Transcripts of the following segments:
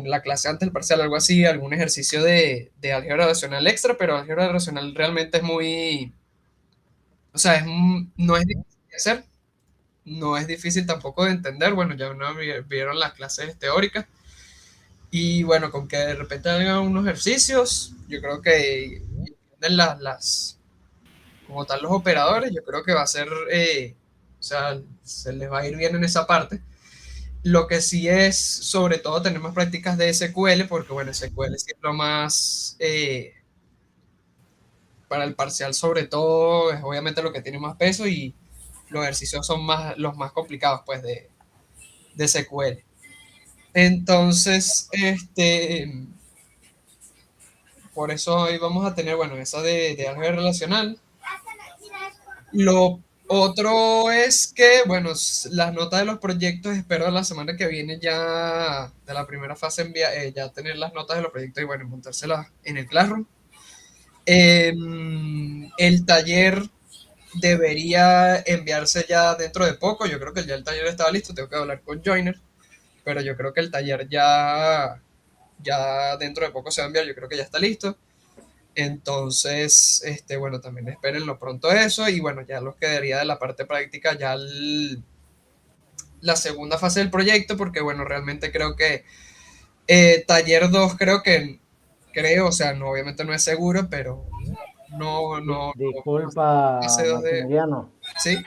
la clase antes del parcial, algo así, algún ejercicio de álgebra racional extra, pero álgebra racional realmente es muy, o sea, no es difícil de hacer, no es difícil tampoco de entender, bueno, ya no vieron las clases teóricas, y bueno, con que de repente hagan unos ejercicios, yo creo que entienden como tal los operadores, yo creo que va a ser, o sea, se les va a ir bien en esa parte. Lo que sí es, sobre todo, tener más prácticas de SQL, porque bueno, SQL sí es lo más, para el parcial sobre todo, es obviamente lo que tiene más peso y los ejercicios son los más complicados, pues, de SQL. Entonces, por eso hoy vamos a tener, bueno, esa de álgebra relacional. Lo otro es que, bueno, las notas de los proyectos, espero la semana que viene ya de la primera fase ya tener las notas de los proyectos y bueno, montárselas en el Classroom. El taller debería enviarse ya dentro de poco, yo creo que ya el taller estaba listo, tengo que hablar con Joiner, pero yo creo que el taller ya dentro de poco se va a enviar, yo creo que ya está listo. Entonces, bueno, también espérenlo pronto eso y bueno, ya los quedaría de la parte práctica ya la segunda fase del proyecto, porque bueno, realmente creo que taller 2 creo, o sea, no, obviamente no es seguro, pero no, Disculpa, fase 2 de, Maximiliano. ¿sí?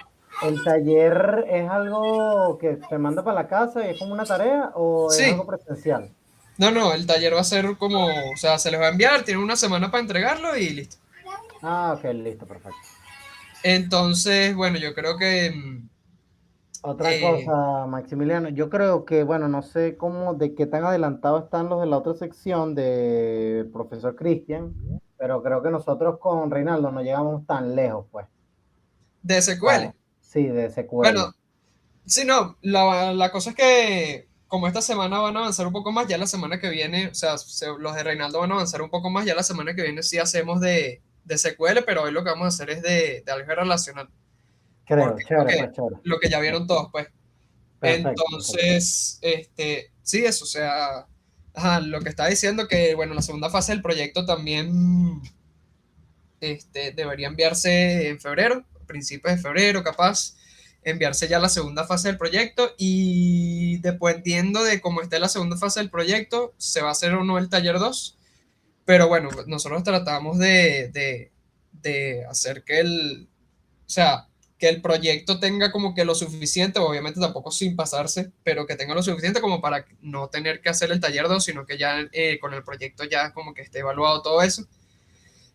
¿El taller es algo que se manda para la casa y es como una tarea o es algo Sí, presencial? no, el taller va a ser como, o sea, se les va a enviar, tienen una semana para entregarlo y listo. Ah, ok, listo, perfecto. Entonces, bueno, yo creo que, Otra eh, cosa, Maximiliano, yo creo que, bueno, no sé cómo, de qué tan adelantados están los de la otra sección de profesor Cristian, pero creo que nosotros con Reinaldo no llegamos tan lejos, pues. de O sea, SQL. sí, de SQL. Bueno, sí, no, la cosa es que como esta semana van a avanzar un poco más, ya la semana que viene, o sea, los de Reinaldo van a avanzar un poco más, ya la semana que viene sí hacemos de SQL, pero hoy lo que vamos a hacer es de álgebra relacional, Creo, porque es chévere, pues chévere. lo que ya vieron todos, pues. Perfecto, perfecto. Entonces, sí, eso, o sea, ajá, lo que estaba diciendo que, bueno, la segunda fase del proyecto también debería enviarse en febrero, principios de febrero, capaz, enviarse ya la segunda fase del proyecto y dependiendo de cómo esté la segunda fase del proyecto, se va a hacer o no el taller 2, pero bueno, nosotros tratamos de hacer o sea, que el proyecto tenga como que lo suficiente, obviamente tampoco sin pasarse, pero que tenga lo suficiente como para no tener que hacer el taller 2 sino que ya con el proyecto ya como que esté evaluado todo eso.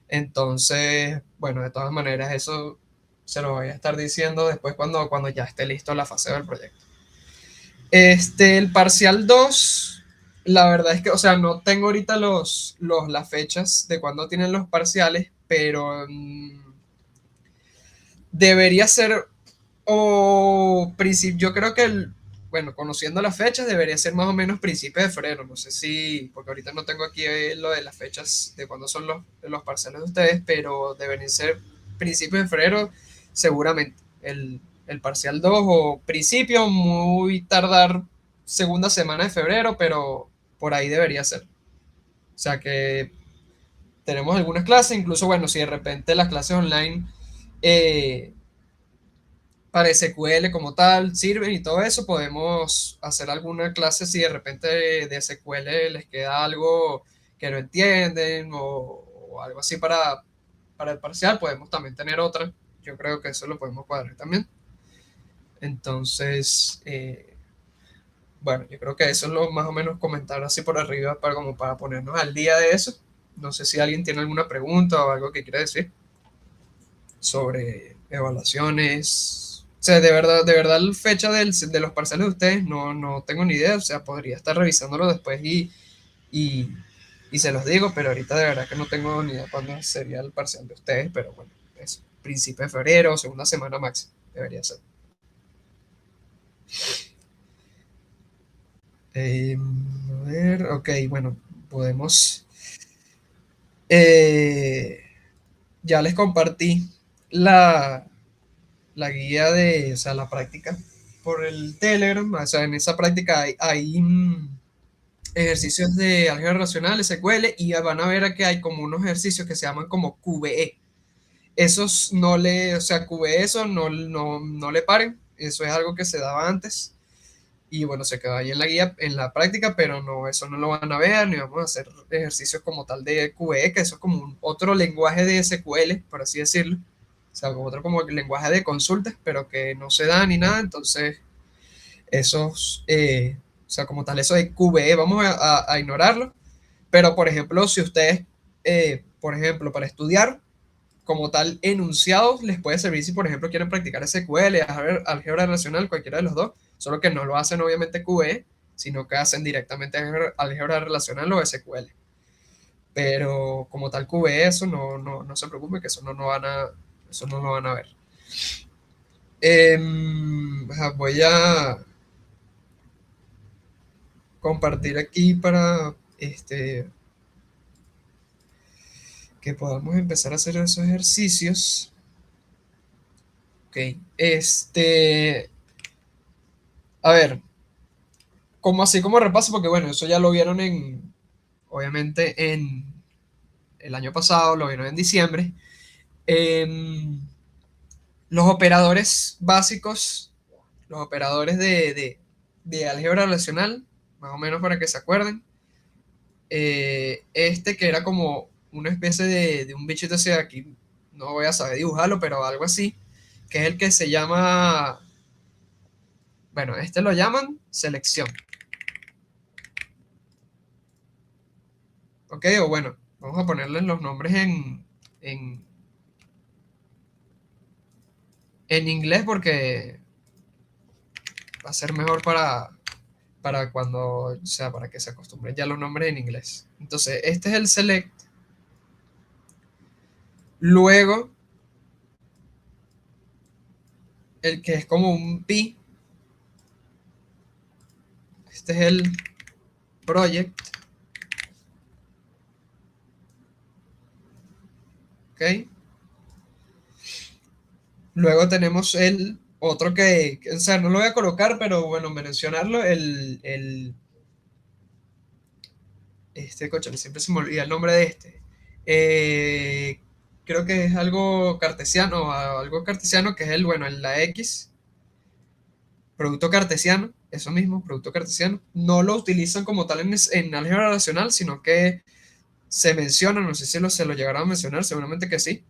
Entonces, bueno, de todas maneras, eso se lo voy a estar diciendo después cuando ya esté listo la fase del proyecto. El parcial 2 la verdad es que, o sea, no tengo ahorita las fechas de cuándo tienen los parciales, pero debería ser, yo creo que, bueno, conociendo las fechas, debería ser más o menos principios de febrero. No sé si, porque ahorita no tengo aquí lo de las fechas de cuándo son los parciales de ustedes, pero deberían ser principios de febrero, seguramente. El parcial 2 o principio, muy tardar segunda semana de febrero, pero por ahí debería ser. O sea que tenemos algunas clases, incluso, bueno, si de repente las clases online eh, para SQL como tal sirven y todo eso, podemos hacer alguna clase si de repente de SQL les queda algo que no entienden o algo así para el parcial, podemos también tener otra. Yo creo que eso lo podemos cuadrar también. Entonces, bueno, yo creo que eso es lo más o menos comentar así por arriba para como para ponernos al día de eso. No sé si alguien tiene alguna pregunta o algo que quiera decir sobre evaluaciones. O sea, de verdad, la fecha de los parciales de ustedes no tengo ni idea. O sea, podría estar revisándolo después y, y se los digo, pero ahorita de verdad que no tengo ni idea cuándo sería el parcial de ustedes. Pero bueno, es principio de febrero, segunda semana máxima, debería ser. A ver, ok, bueno, podemos. eh, ya les compartí la, la guía o sea, la práctica por el Telegram. O sea, en esa práctica ejercicios de álgebra relacional, SQL, y van a ver que hay como unos ejercicios que se llaman como QBE. Esos no le, o sea, QBE, eso no le paren, eso es algo que se daba antes. Y bueno, se quedó ahí en la guía, en la práctica, pero no, eso no lo van a ver, ni vamos a hacer ejercicios como tal de QE, que eso es como otro lenguaje de SQL, por así decirlo. O sea, como otro como lenguaje de consultas, pero que no se da ni nada, entonces esos, o sea, como tal, eso de QBE, vamos a ignorarlo. Pero, por ejemplo, si ustedes, por ejemplo, para estudiar, como tal, enunciados les puede servir si, por ejemplo, quieren practicar SQL, álgebra relacional, cualquiera de los dos, solo que no lo hacen obviamente QE, sino que hacen directamente álgebra relacional o SQL. Pero como tal QE, eso no se preocupe, que eso eso no lo van a ver. Voy a compartir aquí para que podamos empezar a hacer esos ejercicios. Ok, a ver, como así como repaso, porque bueno, eso ya lo vieron obviamente en el año pasado, lo vieron en diciembre. Em, los operadores básicos, los operadores de álgebra relacional, más o menos para que se acuerden. Que era como una especie de un bichito así, aquí no voy a saber dibujarlo, pero algo así, que es el que se llama, bueno, lo llaman selección. Ok, o bueno, vamos a ponerle los nombres en, en inglés porque va a ser mejor para cuando, o sea, para que se acostumbren ya los nombres en inglés. Entonces, este es el select. Luego, el que es como un pi. Este es el project. Ok. Luego tenemos el otro o sea, no lo voy a colocar, pero bueno, mencionarlo, coche, siempre se me olvida el nombre de este. Eh, Creo que es algo cartesiano, que es bueno, la X, producto cartesiano, eso mismo, producto cartesiano. No lo utilizan como tal en álgebra racional, sino que se menciona, no sé si se lo llegaron a mencionar, seguramente que sí,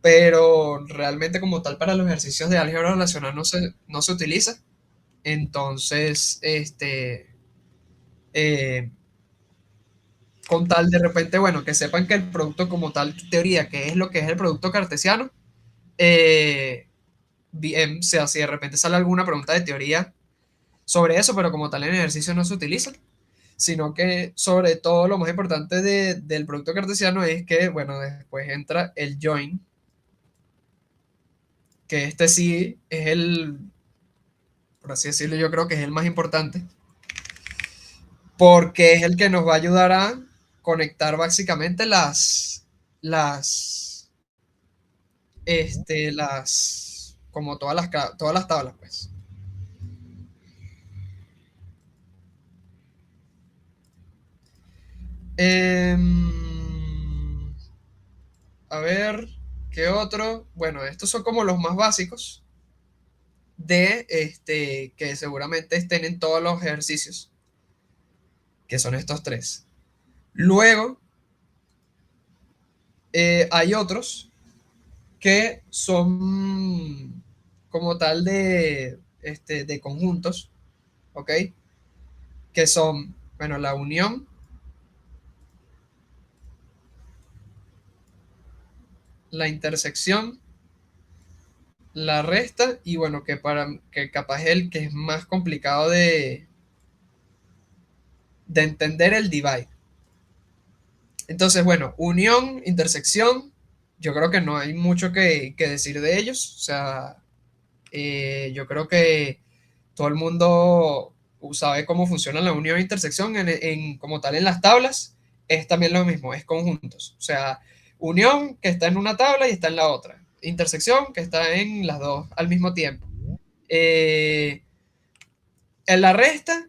pero realmente como tal para los ejercicios de álgebra relacional no se utiliza. Entonces, eh, con tal de repente, bueno, que sepan que el producto como tal, teoría, que es lo que es el producto cartesiano, bien, o sea, si de repente sale alguna pregunta de teoría sobre eso, pero como tal en ejercicio no se utiliza, sino que sobre todo lo más importante del producto cartesiano es que, bueno, después entra el join, que este sí es por así decirlo, yo creo que es el más importante, porque es el que nos va a ayudar a conectar básicamente las, como todas las tablas, pues. A ver, ¿qué otro? Bueno, estos son como los más básicos que seguramente estén en todos los ejercicios, que son estos tres. Luego, hay otros que son como tal de conjuntos, ¿ok? Que son, bueno, la unión, la intersección, la resta y bueno, que capaz es el que es más complicado de entender el divide. Entonces, bueno, unión, intersección, yo creo que no hay mucho que decir de ellos. O sea, yo creo que todo el mundo sabe cómo funciona la unión e intersección como tal en las tablas. Es también lo mismo, es conjuntos. O sea, unión que está en una tabla y está en la otra. Intersección que está en las dos al mismo tiempo. En la resta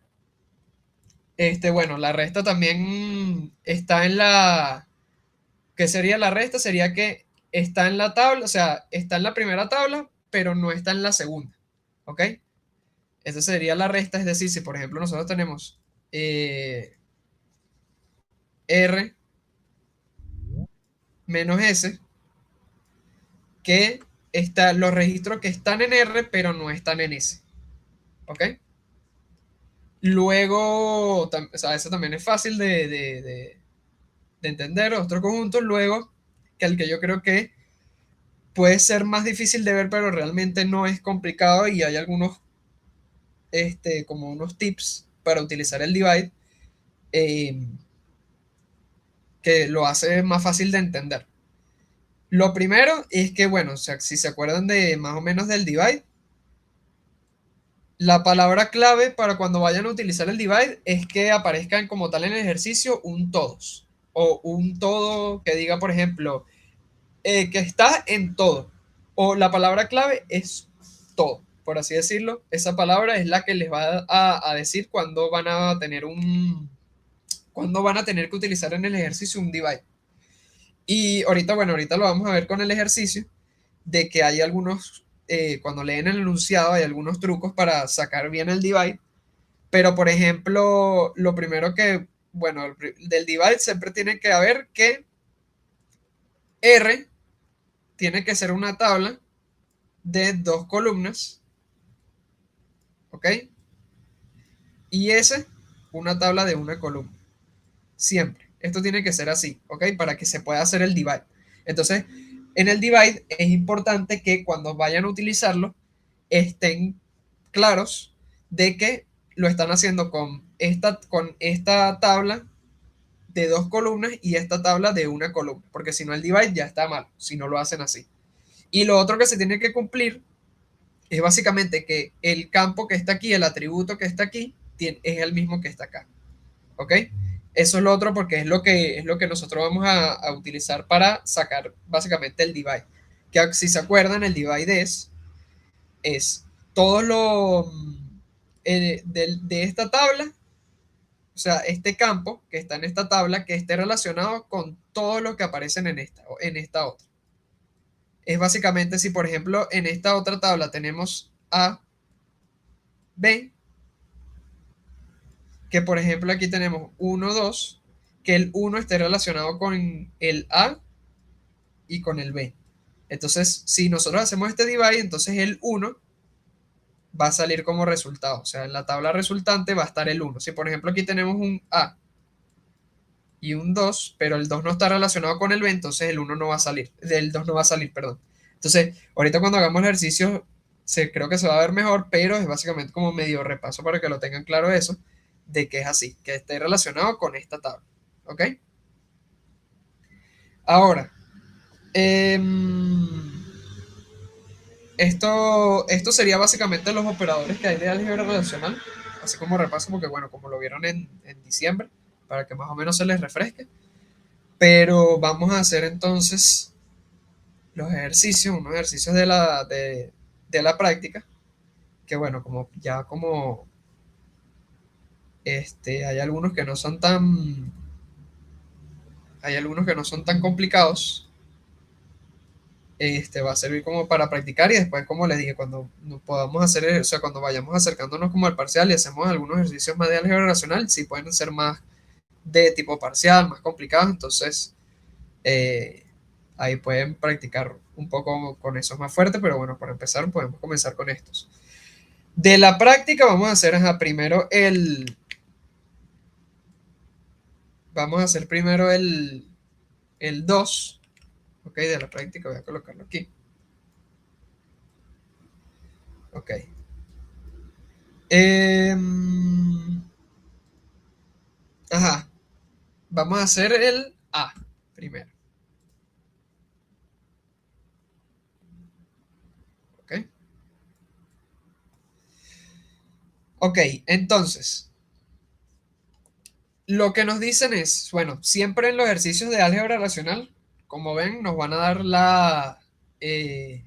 Bueno, la resta también está en la... ¿Qué sería la resta? Sería que está en la tabla, o sea, está en la primera tabla, pero no está en la segunda. ¿Ok? Esa sería la resta, es decir, si por ejemplo nosotros tenemos R menos S, que está los registros que están en R, pero no están en S. ¿Ok? Luego, o sea, eso también es fácil de entender, otro conjunto, luego, que el que yo creo que puede ser más difícil de ver, pero realmente no es complicado y hay algunos, como unos tips para utilizar el divide eh, que lo hace más fácil de entender. Lo primero es que, bueno, o sea, si se acuerdan de más o menos del divide, la palabra clave para cuando vayan a utilizar el divide es que aparezcan como tal en el ejercicio un todos o un todo que diga, por ejemplo, que está en todo. O la palabra clave es todo, por así decirlo. Esa palabra es la que les va a decir cuándo van a tener cuándo van a tener que utilizar en el ejercicio un divide. Y ahorita, bueno, ahorita lo vamos a ver con el ejercicio, de que hay algunos, cuando leen el enunciado, hay algunos trucos para sacar bien el divide. Pero, por ejemplo, lo primero que, bueno, del divide siempre tiene que haber que R tiene que ser una tabla de dos columnas, ¿ok? Y S, una tabla de una columna. Siempre. Esto tiene que ser así, ¿ok? Para que se pueda hacer el divide. Entonces, en el divide es importante que cuando vayan a utilizarlo estén claros de que lo están haciendo con esta tabla de dos columnas y esta tabla de una columna, porque si no el divide ya está mal, si no lo hacen así. Y lo otro que se tiene que cumplir es básicamente que el campo que está aquí, el atributo que está aquí, es el mismo que está acá. ¿Ok? Eso es lo otro porque es lo que nosotros vamos a utilizar para sacar básicamente el divide. Que si se acuerdan, el divide es todo lo de esta tabla, o sea, este campo que está en esta tabla que esté relacionado con todo lo que aparecen en esta otra. Es básicamente si, por ejemplo, en esta otra tabla tenemos A, B, que por ejemplo aquí tenemos 1 2 que el uno esté relacionado con el A y con el B. Entonces, si nosotros hacemos este divide, entonces el uno va a salir como resultado. O sea, en la tabla resultante va a estar el uno. Si por ejemplo aquí tenemos un A y un 2 pero el 2 no está relacionado con el B, entonces el uno no va a salir. El 2 no va a salir, perdón. Entonces, ahorita cuando hagamos el ejercicio, creo que se va a ver mejor, pero es básicamente como medio repaso para que lo tengan claro eso, de que es así, que esté relacionado con esta tabla. ¿Ok? Ahora, eh, esto sería básicamente los operadores que hay de álgebra relacional, así como repaso, porque bueno, como lo vieron en diciembre, para que más o menos se les refresque. Pero vamos a hacer entonces los ejercicios, unos ejercicios de la práctica, que bueno, como ya como hay algunos que no son tan, hay algunos que no son tan complicados, va a servir como para practicar y después, como les dije, cuando nos podamos hacer, o sea, cuando vayamos acercándonos como al parcial y hacemos algunos ejercicios más de álgebra racional, sí pueden ser más de tipo parcial, más complicados, entonces eh, ahí pueden practicar un poco con esos más fuertes, pero bueno, para empezar podemos comenzar con estos. De la práctica vamos a hacer vamos a hacer primero el 2, ok, de la práctica voy a colocarlo aquí, ok. Ajá, vamos a hacer el A primero, ok. Ok, entonces, lo que nos dicen es, bueno, siempre en los ejercicios de álgebra racional, como ven, nos van a dar eh,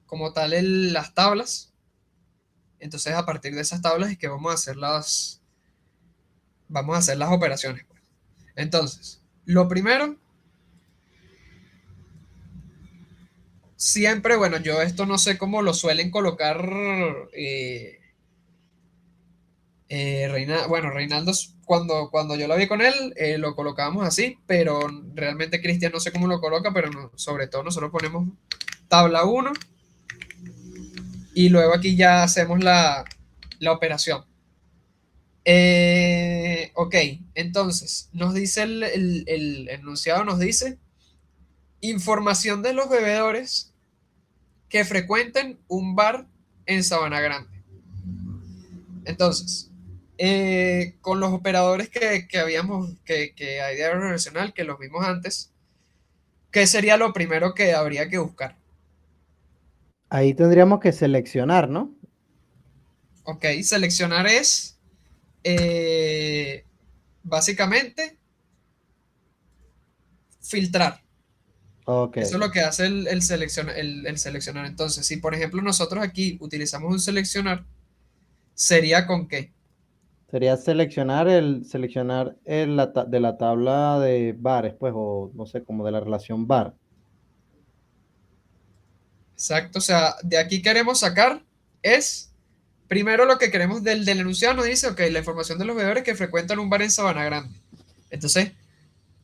como tal las tablas. Entonces, a partir de esas tablas es que vamos a hacer vamos a hacer las operaciones, pues. Entonces, lo primero, siempre, bueno, yo esto no sé cómo lo suelen colocar bueno, Reinaldo, cuando yo lo vi con él, lo colocábamos así, pero realmente Cristian no sé cómo lo coloca, pero sobre todo nosotros ponemos tabla uno y luego aquí ya hacemos la operación. Ok, entonces nos dice el enunciado, nos dice información de los bebedores que frecuenten un bar en Sabana Grande. Entonces, con los operadores que habíamos, que hay de relacional, que los vimos antes, ¿qué sería lo primero que habría que buscar? Ahí tendríamos que seleccionar, ¿no? Ok, seleccionar es eh, básicamente filtrar. Ok, Eso es lo que hace el seleccionar. Entonces, si por ejemplo nosotros aquí utilizamos un seleccionar, ¿sería con qué? sería seleccionar de la tabla de bares, pues, o no sé, como de la relación bar. Exacto, o sea, de aquí queremos sacar es, primero lo que queremos del enunciado nos dice, ok, la información de los bebedores que frecuentan un bar en Sabana Grande. Entonces,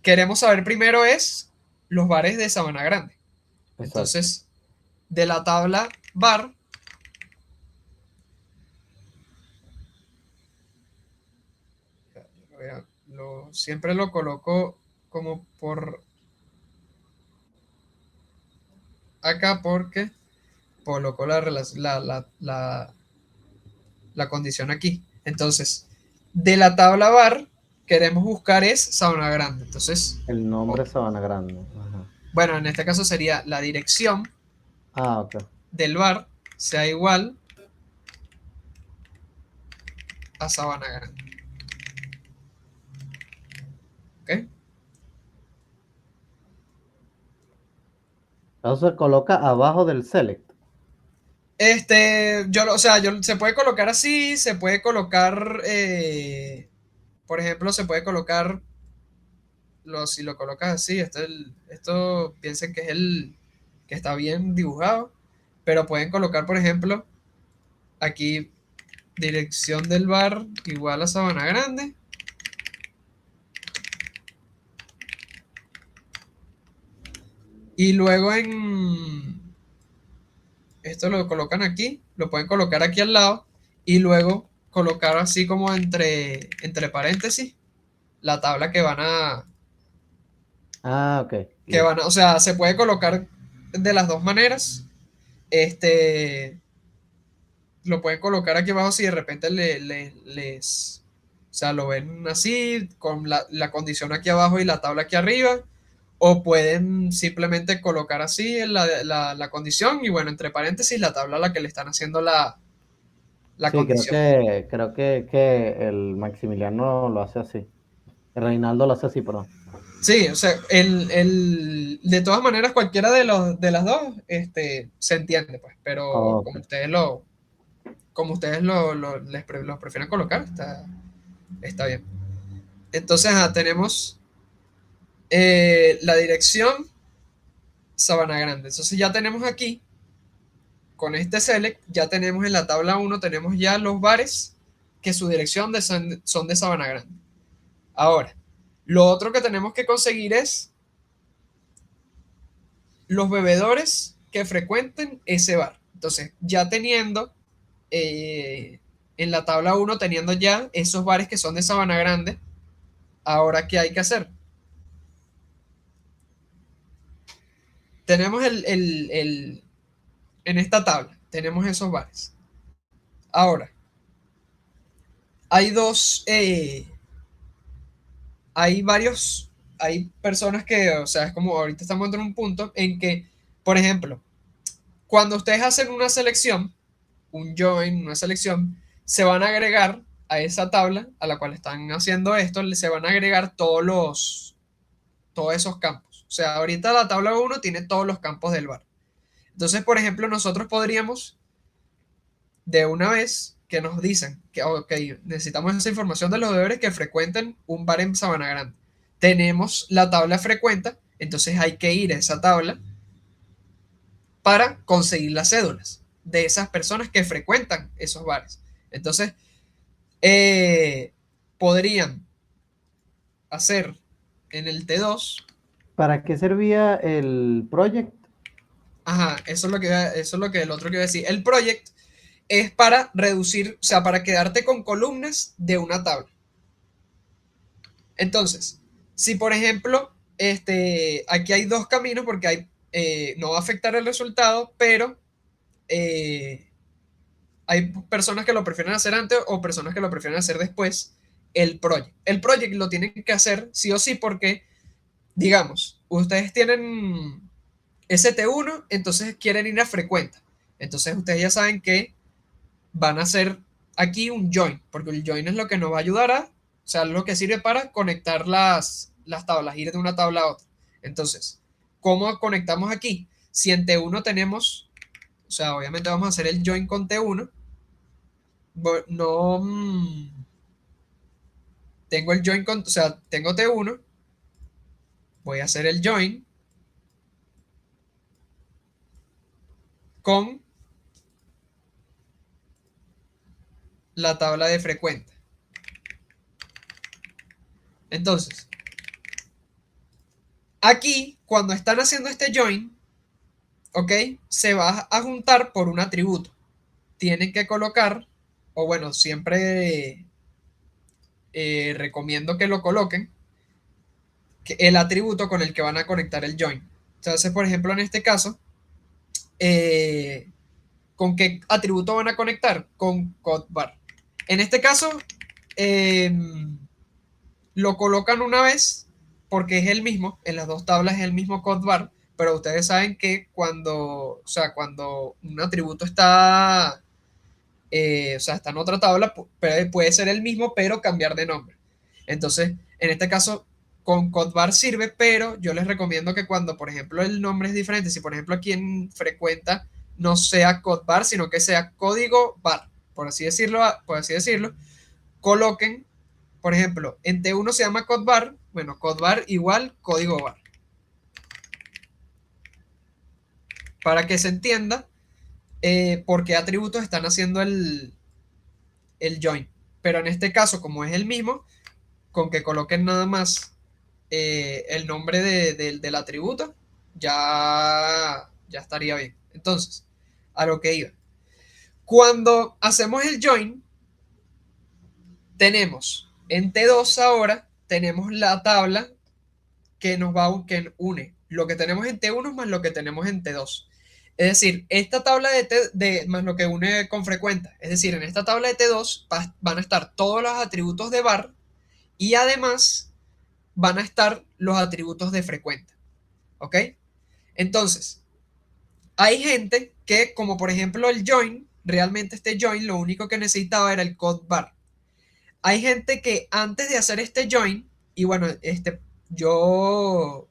queremos saber primero es los bares de Sabana Grande. Exacto. Entonces, de la tabla bar, siempre lo coloco como por acá porque coloco la condición aquí. Entonces, de la tabla bar, queremos buscar es Sabana Grande. Entonces, El nombre ok, es Sabana Grande. Ajá. bueno, en este caso sería la dirección Ah, ok. del bar sea igual a Sabana Grande. ¿Ok? Eso se coloca abajo del select. O sea, se puede colocar así, se puede colocar, por ejemplo, se puede colocar, si lo colocas así, esto piensen que es que está bien dibujado, pero pueden colocar, por ejemplo, aquí dirección del bar igual a Sabana Grande. Y luego esto lo colocan aquí, lo pueden colocar aquí al lado y luego colocar así como entre paréntesis la tabla Ah, ok. Listo. o sea, se puede colocar de las dos maneras. Este, lo pueden colocar aquí abajo si de repente o sea, lo ven así, con la condición aquí abajo y la tabla aquí arriba, o pueden simplemente colocar así en la condición y bueno, entre paréntesis la tabla a la que le están haciendo la Sí, condición. que el Maximiliano lo hace así. El Reinaldo lo hace así, perdón. Sí, o sea, de todas maneras, cualquiera de las dos, se entiende, pues, pero Ok. como ustedes los prefieren colocar, está bien. Entonces, tenemos la dirección Sabana Grande. Entonces, ya tenemos aquí, con este select, ya tenemos en la tabla uno tenemos ya los bares que su dirección son de Sabana Grande. Ahora, lo otro que tenemos que conseguir es los bebedores que frecuenten ese bar. Entonces, ya teniendo en la tabla uno teniendo ya esos bares que son de Sabana Grande, ahora, ¿qué hay que hacer? Tenemos en esta tabla, tenemos esos bares. Ahora, hay hay varios, hay personas que, o sea, es como ahorita estamos en un punto en que, por ejemplo, cuando ustedes hacen una selección, un join, una selección, se van a agregar a esa tabla a la cual están haciendo esto, se van a agregar todos esos campos. O sea, ahorita la tabla uno tiene todos los campos del bar. Entonces, por ejemplo, nosotros podríamos de una vez que nos dicen que, ok, necesitamos esa información de los bebedores que frecuenten un bar en Sabana Grande. Tenemos la tabla frecuenta, entonces hay que ir a esa tabla para conseguir las cédulas de esas personas que frecuentan esos bares. Entonces, eh, podrían hacer en el T2. ¿Para qué servía el project? Ajá, eso es lo que el otro que iba a decir. El project es para reducir, o sea, para quedarte con columnas de una tabla. Entonces, si por ejemplo, aquí hay dos caminos porque no va a afectar el resultado, pero eh, hay personas que lo prefieren hacer antes o personas que lo prefieren hacer después. El project lo tienen que hacer sí o sí porque, digamos, ustedes tienen ST1, entonces quieren ir a frecuenta. Entonces ustedes ya saben que van a hacer aquí un join, porque el join es lo que nos va a ayudar o sea, lo que sirve para conectar las tablas, ir de una tabla a otra. Entonces, ¿cómo conectamos aquí? Si en T1 tenemos, o sea, obviamente vamos a hacer el join con T1, no tengo el join con, o sea, tengo T1, voy a hacer el join con la tabla de frecuenta. Entonces, aquí, cuando están haciendo este join, ¿ok? Se va a juntar por un atributo. Tienen que colocar, o bueno, siempre recomiendo que lo coloquen, que el atributo con el que van a conectar el join. Entonces, por ejemplo, en este caso, eh, ¿con qué atributo van a conectar? Con codbar. En este caso, eh, lo colocan una vez porque es el mismo, en las dos tablas es el mismo codbar, pero ustedes saben que cuando, o sea, cuando un atributo está, o sea, está en otra tabla, puede ser el mismo, pero cambiar de nombre. Entonces, en este caso, con codbar sirve, pero yo les recomiendo que cuando, por ejemplo, el nombre es diferente, si por ejemplo aquí en frecuenta no sea codbar, sino que sea código bar, por así decirlo, coloquen, por ejemplo, en T1 se llama codbar, bueno, codbar igual código bar, para que se entienda por qué atributos están haciendo el join. Pero en este caso, como es el mismo, con que coloquen nada más el nombre del atributo, ya estaría bien. Entonces, a lo que iba. Cuando hacemos el join, tenemos en T2 ahora, tenemos la tabla que une lo que tenemos en T1 más lo que tenemos en T2. Es decir, esta tabla más lo que une con frecuenta. Es decir, en esta tabla de T2 van a estar todos los atributos de bar y además van a estar los atributos de frecuenta. ¿Ok? Entonces, hay gente que, como por ejemplo el join, realmente este join lo único que necesitaba era el code bar. Hay gente que antes de hacer este join, y bueno, yo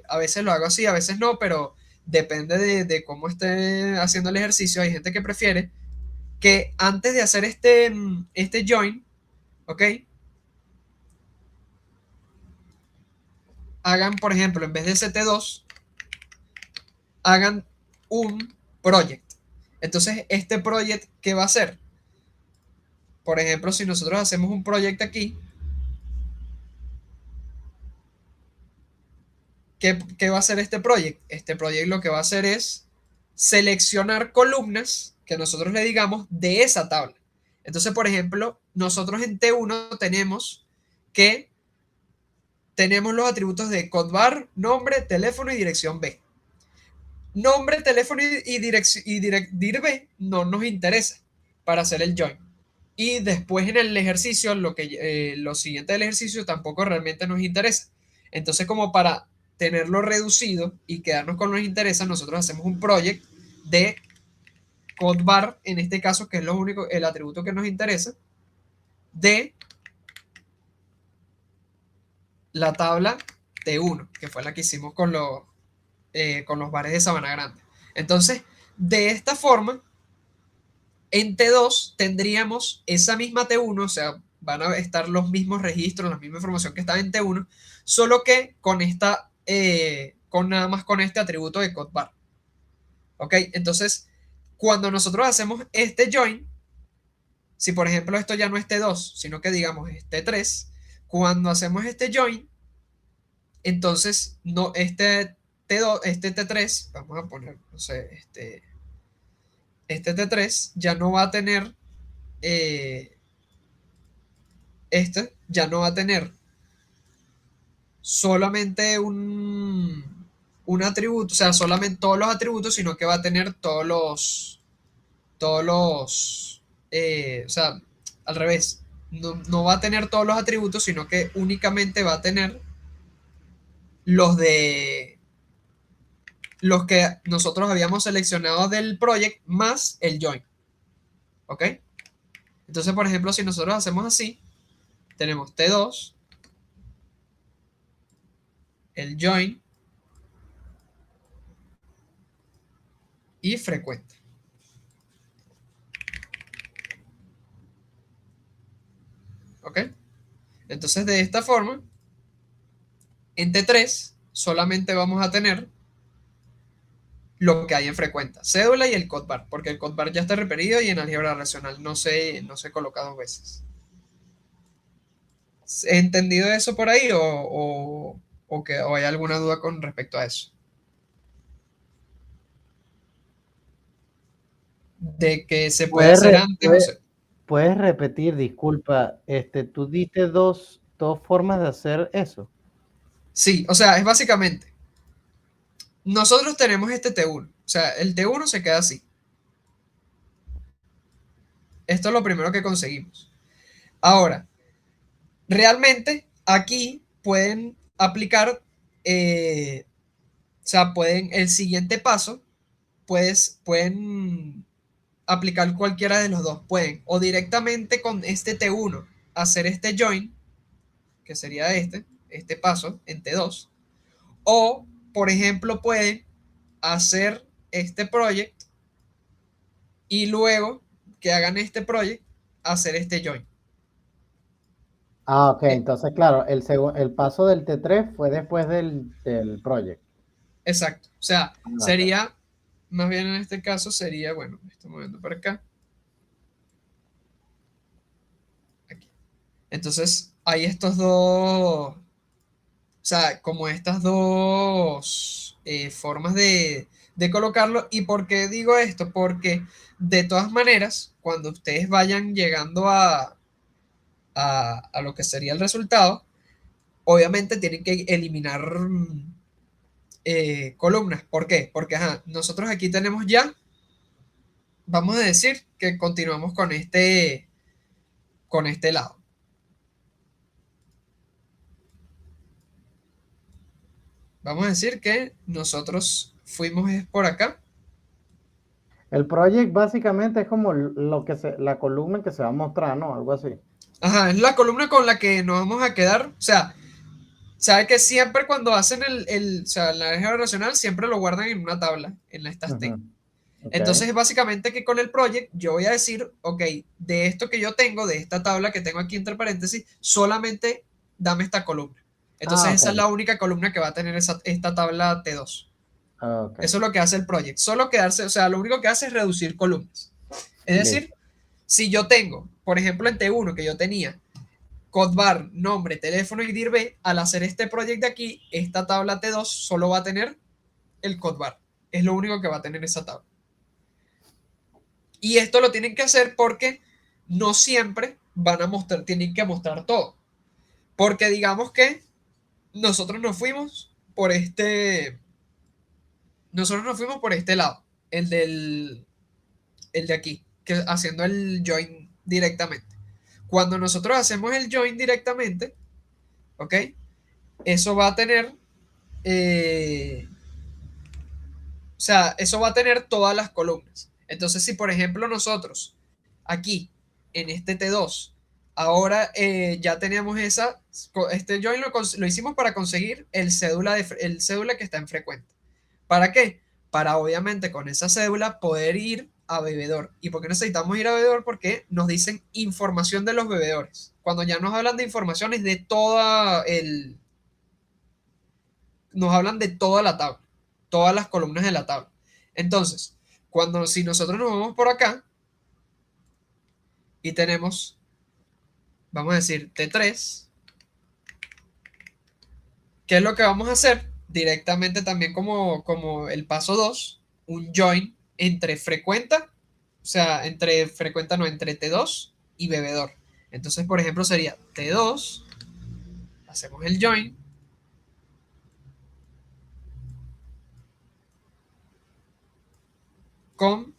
a veces lo hago así, a veces no, pero depende de cómo esté haciendo el ejercicio. Hay gente que prefiere que antes de hacer este join, ¿ok? Hagan, por ejemplo, en vez de ST2, hagan un project. Entonces, este project, ¿qué va a hacer? Por ejemplo, si nosotros hacemos un project aquí, ¿qué va a hacer este project? Este project lo que va a hacer es seleccionar columnas que nosotros le digamos de esa tabla. Entonces, por ejemplo, nosotros en T1 que tenemos los atributos de codbar, nombre, teléfono y dirección B. Nombre, teléfono y dir B no nos interesa para hacer el join. Y después en el ejercicio, lo siguiente del ejercicio tampoco realmente nos interesa. Entonces, como para tenerlo reducido y quedarnos con lo que nos interesa, nosotros hacemos un project de codbar, en este caso, que es lo único, el atributo que nos interesa, de la tabla T1, que fue la que hicimos con los bares de Sabana Grande. Entonces, de esta forma, En T2 tendríamos esa misma T1, o sea, van a estar los mismos registros, la misma información que está en T1, solo que con esta, con nada más con este atributo de codbar. ¿Ok? Entonces, cuando nosotros hacemos este join, si por ejemplo esto ya no es T2, sino que digamos es T3, cuando hacemos este join, entonces no, este T2, este T3, vamos a poner, no sé, este T3 ya no va a tener, este ya no va a tener solamente un atributo, o sea, solamente todos los atributos, sino que va a tener o sea, al revés, no va a tener todos los atributos, sino que únicamente va a tener los de los que nosotros habíamos seleccionado del project más el join. ¿Ok? Entonces, por ejemplo, si nosotros hacemos así, tenemos T2, el join y frecuente. ¿Ok? Entonces, de esta forma, en T3 solamente vamos a tener lo que hay en frecuente, cédula y el codbar, porque el codbar ya está repetido y en álgebra racional no se coloca dos veces. ¿He entendido eso por ahí o hay alguna duda con respecto a eso? De que se puede ¿Puedes, hacer re- antes o puedes- se... puedes repetir, disculpa, tú diste dos formas de hacer eso. Sí, o sea, es básicamente, nosotros tenemos este T1, o sea, el T1 se queda así. Esto es lo primero que conseguimos. Ahora, realmente aquí pueden aplicar, o sea, el siguiente paso, pueden aplicar cualquiera de los dos. Pueden o directamente con este T1 hacer este join, que sería este paso en T2, o, por ejemplo, pueden hacer este project y luego que hagan este project, hacer este join. Ah, ok, Eh, entonces, claro, el paso del T3 fue después del project. exacto. O sea, Ah, ok. sería, más bien en este caso sería, bueno, me estoy moviendo para acá, aquí. Entonces, hay estos dos, o sea, como estas dos formas de colocarlo. ¿Y por qué digo esto? Porque de todas maneras, cuando ustedes vayan llegando a lo que sería el resultado, obviamente tienen que eliminar columnas. ¿Por qué? Porque ajá, nosotros aquí tenemos ya, vamos a decir que continuamos con este lado. Vamos a decir que nosotros fuimos es por acá. El project básicamente es como la columna que se va a mostrar, ¿no? Algo así. Ajá, es la columna con la que nos vamos a quedar. O sea, sabe que siempre cuando hacen o sea, la álgebra racional siempre lo guardan en una tabla, en esta Ujú. state. Ok. Entonces, es básicamente que con el project yo voy a decir, ok, de esto que yo tengo, de esta tabla que tengo aquí entre paréntesis, solamente dame esta columna. Ah, Entonces, ok. esa es la única columna que va a tener esta tabla T2. Ok. Eso es lo que hace el project. Solo quedarse, o sea, lo único que hace es reducir columnas. Es decir, Listo. si yo tengo, por ejemplo, en T1 que yo tenía codbar, nombre, teléfono y dirb, al hacer este project de aquí, esta tabla T2 solo va a tener el codbar. Es lo único que va a tener esa tabla. Y esto lo tienen que hacer porque no siempre van a mostrar, tienen que mostrar todo. Porque digamos que nosotros nos fuimos por lado, el de aquí, que haciendo el join directamente. Cuando nosotros hacemos el join directamente, ¿ok? Eso va a tener, o sea, eso va a tener todas las columnas. Entonces, si por ejemplo nosotros aquí en este T2 ahora ya teníamos este join lo hicimos para conseguir el cédula que está en frecuente. ¿Para qué? Para obviamente con esa cédula poder ir a bebedor. ¿Y por qué necesitamos ir a bebedor? Porque nos dicen información de los bebedores. Cuando ya nos hablan de informaciones de nos hablan de toda la tabla, todas las columnas de la tabla. Entonces, si nosotros nos vamos por acá y tenemos, vamos a decir, T3, ¿qué es lo que vamos a hacer? Directamente también como el paso 2, un join entre frecuenta, o sea, entre T2 y bebedor. Entonces, por ejemplo, sería T2, hacemos el join, con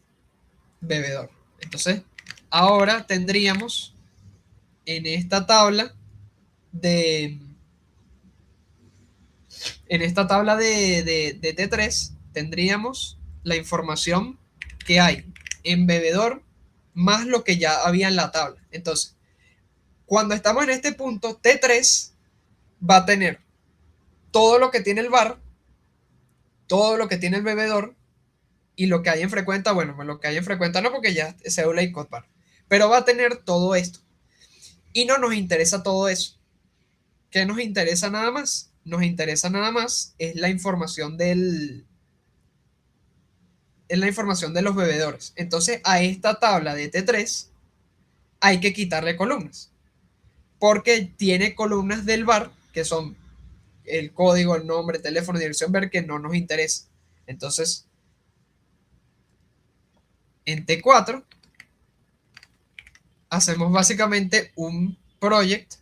bebedor. Entonces, ahora tendríamos en esta tabla de de T3 tendríamos la información que hay en bebedor más lo que ya había en la tabla. Entonces, cuando estamos en este punto, T3 va a tener todo lo que tiene el bar, todo lo que tiene el bebedor y lo que hay en frecuenta, bueno, lo que hay en frecuenta no porque ya es cédula y code bar, pero va a tener todo esto. Y no nos interesa todo eso. ¿Qué nos interesa nada más? Nos interesa nada más es la información es la información de los bebedores. Entonces, a esta tabla de T3 hay que quitarle columnas, porque tiene columnas del bar, que son el código, el nombre, teléfono, dirección, ver, que no nos interesa. Entonces, en T4 hacemos básicamente un project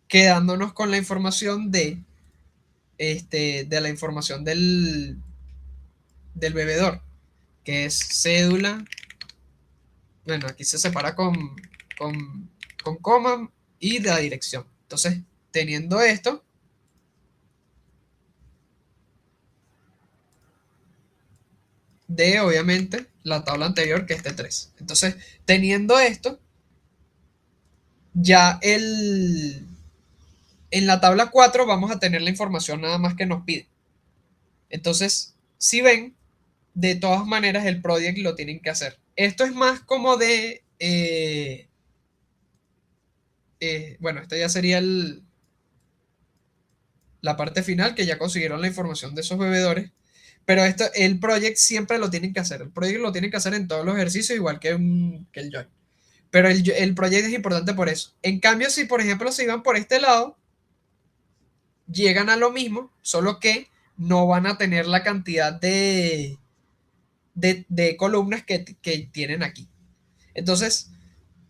quedándonos con la información de la información del bebedor, que es cédula. Bueno, aquí se separa con coma y la dirección. Entonces, teniendo esto, de obviamente la tabla anterior que es T3. Entonces, teniendo esto, ya en la tabla 4 vamos a tener la información nada más que nos pide. Entonces, si ven, de todas maneras el project lo tienen que hacer. Esto es más como de... bueno, esto ya sería la parte final, que ya consiguieron la información de esos bebedores. Pero el project siempre lo tienen que hacer. El project lo tienen que hacer en todos los ejercicios, igual que el join. Pero el project es importante por eso. En cambio, si por ejemplo se iban por este lado, llegan a lo mismo, solo que no van a tener la cantidad de columnas que tienen aquí. Entonces,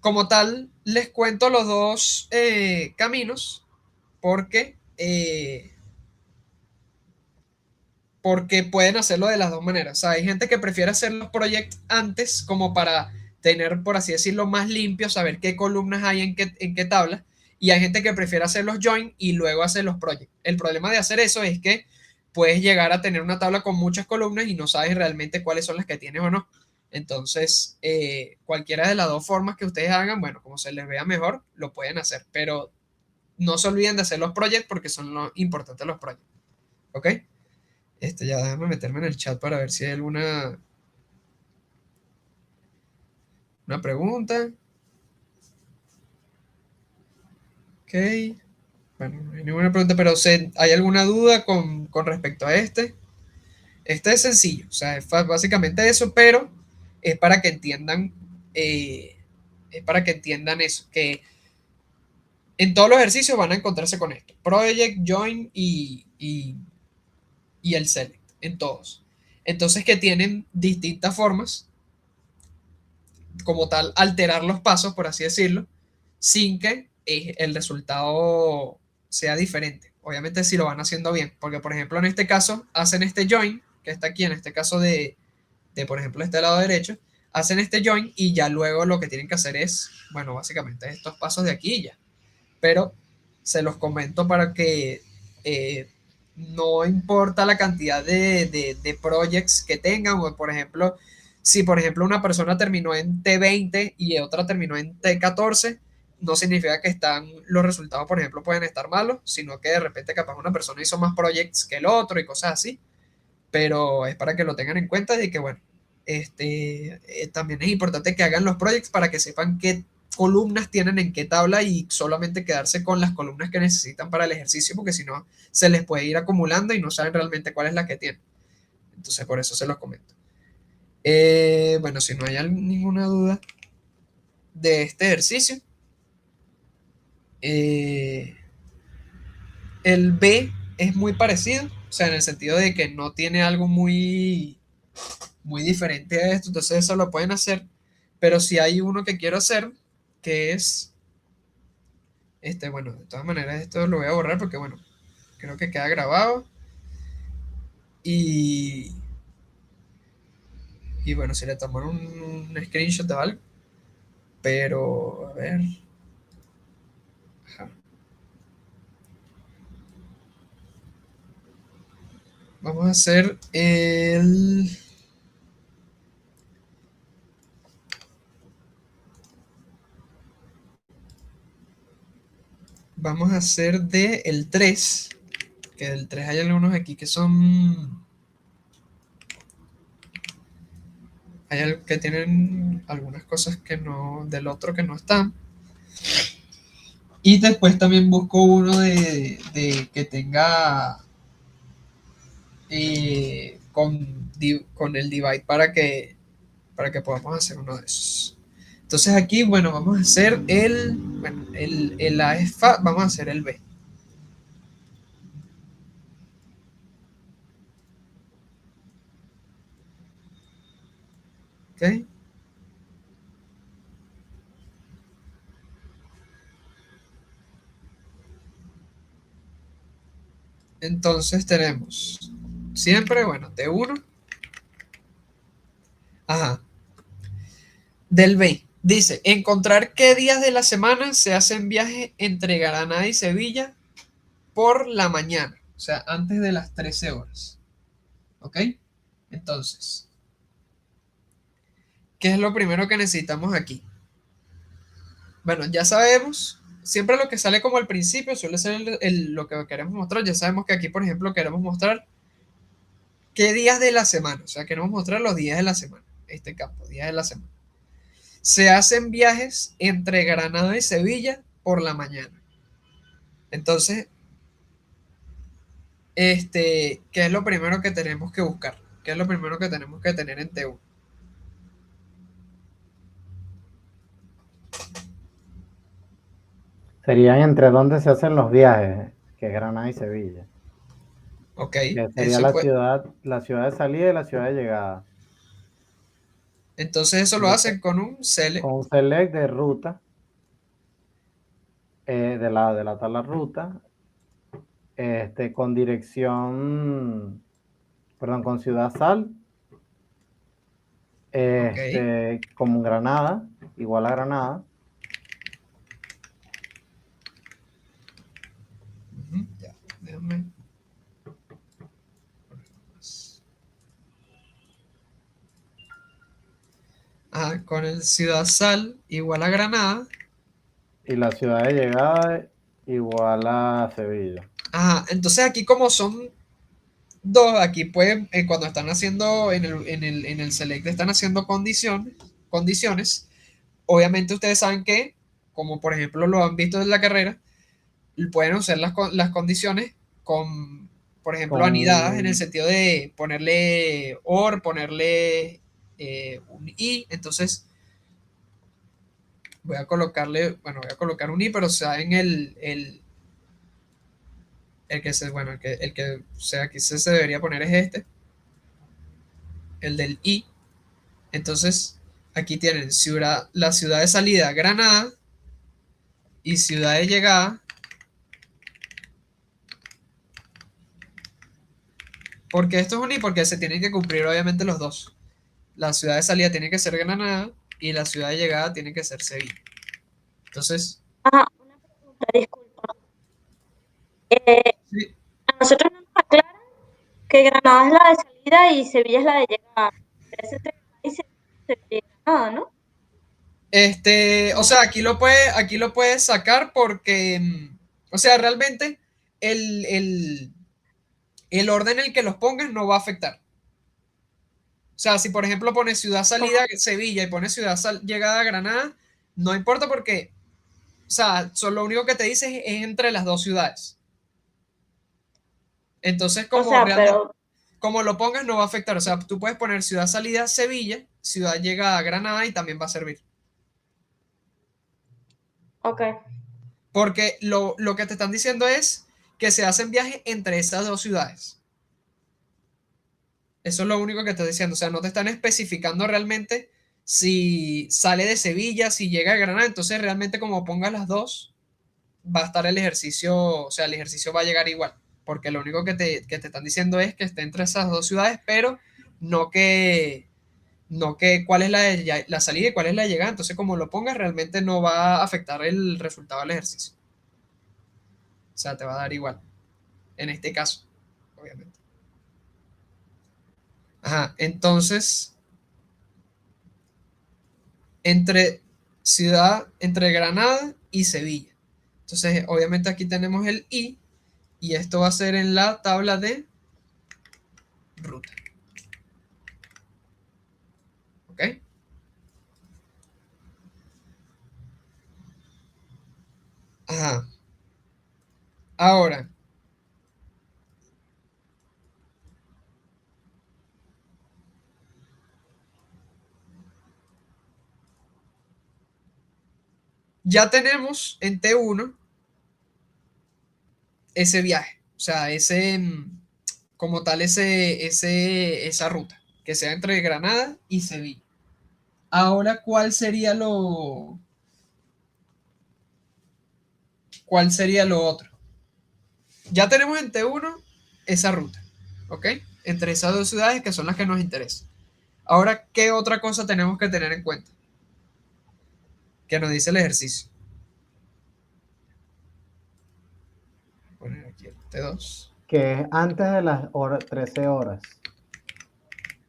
como tal, les cuento los dos caminos porque, porque pueden hacerlo de las dos maneras. O sea, hay gente que prefiere hacer los proyectos antes como para tener, por así decirlo, más limpio, saber qué columnas hay en qué tabla. Y hay gente que prefiere hacer los join y luego hacer los projects. El problema de hacer eso es que puedes llegar a tener una tabla con muchas columnas y no sabes realmente cuáles son las que tienes o no. Entonces, cualquiera de las dos formas que ustedes hagan, bueno, como se les vea mejor, lo pueden hacer. Pero no se olviden de hacer los projects porque son lo importante los projects. ¿Ok? Ya déjame meterme en el chat para ver si hay alguna una pregunta. Ok. Bueno, no hay ninguna pregunta, pero ¿hay alguna duda con respecto a este? Este es sencillo, o sea, es básicamente eso, pero es para que entiendan, es para que entiendan eso, que en todos los ejercicios van a encontrarse con esto, project, join y el select, en todos. Entonces que tienen distintas formas, como tal, alterar los pasos, por así decirlo, sin que el resultado sea diferente. Obviamente si lo van haciendo bien, porque por ejemplo en este caso hacen este join, que está aquí en este caso por ejemplo este lado derecho, hacen este join y ya luego lo que tienen que hacer es, bueno, básicamente estos pasos de aquí y ya. Pero se los comento para que no importa la cantidad de projects que tengan, o por ejemplo, si por ejemplo una persona terminó en T20 y otra terminó en T14, no significa que los resultados, por ejemplo, pueden estar malos, sino que de repente capaz una persona hizo más projects que el otro y cosas así. pero es para que lo tengan en cuenta de que, bueno, también es importante que hagan los projects para que sepan qué columnas tienen en qué tabla y solamente quedarse con las columnas que necesitan para el ejercicio, porque si no, se les puede ir acumulando y no saben realmente cuál es la que tienen. Entonces, por eso se los comento. Bueno, si no hay ninguna duda de este ejercicio, eh, el B es muy parecido, o sea, en el sentido de que no tiene algo muy diferente a esto, entonces eso lo pueden hacer, pero si hay uno que quiero hacer, que es, bueno, de todas maneras esto lo voy a borrar porque, bueno, creo que queda grabado y, y bueno, si le tomaron un screenshot de algo, pero, a ver, ajá. Vamos a hacer vamos a hacer de el 3, que del 3 hay algunos aquí que son, que tienen algunas cosas que no, del otro que no están. Y después también busco uno de que tenga con el divide para que podamos hacer uno de esos. Entonces aquí, bueno, vamos a hacer bueno, el A es Fa, vamos a hacer el B. ¿Ok? Entonces tenemos siempre, bueno, T1. Ajá. Del B. Dice, encontrar qué días de la semana se hacen viajes entre Granada y Sevilla por la mañana. O sea, antes de las 13 horas. ¿Ok? Entonces, ¿qué es lo primero que necesitamos aquí? Bueno, ya sabemos, siempre lo que sale como al principio suele ser lo que queremos mostrar. Ya sabemos que aquí, por ejemplo, queremos mostrar qué días de la semana. O sea, queremos mostrar los días de la semana. Este campo, días de la semana. Se hacen viajes entre Granada y Sevilla por la mañana. Entonces, ¿qué es lo primero que tenemos que buscar? ¿Qué es lo primero que tenemos que tener en T1? Serían entre dónde se hacen los viajes, que es Granada y Sevilla. Ok, Que sería eso pues. la ciudad de salida y la ciudad de llegada. Entonces eso lo Entonces, hacen con un select. con un select de ruta, de la tabla ruta, con dirección, perdón, con ciudad sal, Ok. como Granada, igual a Granada, Ya, déjame. Ajá, con el Ciudad Sal igual a Granada. y la ciudad de llegada igual a Sevilla. Ajá, entonces aquí como son dos, aquí pueden, cuando están haciendo en el select, están haciendo condiciones. Obviamente ustedes saben que, como por ejemplo lo han visto en la carrera, pueden usar las condiciones con, por ejemplo, anidadas en el Con, sentido de ponerle or, ponerle un i. Entonces voy a colocarle, bueno, voy a colocar un i, pero sea en el que se, bueno, el que sea, aquí se debería poner es el del i. Entonces, aquí tienen la ciudad de salida Granada y ciudad de llegada. Porque esto es un i, porque se tienen que cumplir obviamente los dos. La ciudad de salida tiene que ser Granada y la ciudad de llegada tiene que ser Sevilla. Entonces, Ajá, una pregunta, disculpa. Eh, sí, a nosotros no nos aclaran que Granada es la de salida y Sevilla es la de llegada. Parece entre Granada y Sevilla y Granada, ¿no? o No. sea, aquí lo puedes sacar porque, o sea, realmente el, el, el orden en el que los pongas no va a afectar. O sea, si por ejemplo pones ciudad salida Sevilla y pones ciudad llegada Granada, no importa porque, o sea, lo único que te dice es entre las dos ciudades. Entonces, O sea, pero, como lo pongas, no va a afectar. O sea, tú puedes poner ciudad salida Sevilla, ciudad llegada Granada y también va a servir. ok. Porque lo que te están diciendo es que se hacen viajes entre esas dos ciudades. Eso es lo único que te estoy diciendo. O sea, no te están especificando realmente si sale de Sevilla, si llega a Granada. Entonces, realmente, como pongas las dos, va a estar el ejercicio, o sea, el ejercicio va a llegar igual. Porque lo único que te están diciendo es que esté entre esas dos ciudades, pero no que, no que cuál es la salida y cuál es la llegada. Entonces, como lo pongas, realmente no va a afectar el resultado del ejercicio. O sea, te va a dar igual. En este caso, obviamente. Ajá, entonces, entre entre Granada y Sevilla. Entonces, obviamente aquí tenemos el y esto va a ser en la tabla de ruta. ¿Ok? Ajá. Ahora, ya tenemos en T1 ese viaje, o sea, como tal, esa ruta, que sea entre Granada y Sevilla. Ahora, cuál sería lo otro? Ya tenemos en T1 esa ruta, ¿ok? Entre esas dos ciudades que son las que nos interesan. Ahora, ¿qué otra cosa tenemos que tener en cuenta? Que nos dice el ejercicio. Voy a poner aquí el T2. Que es antes de las 13 horas.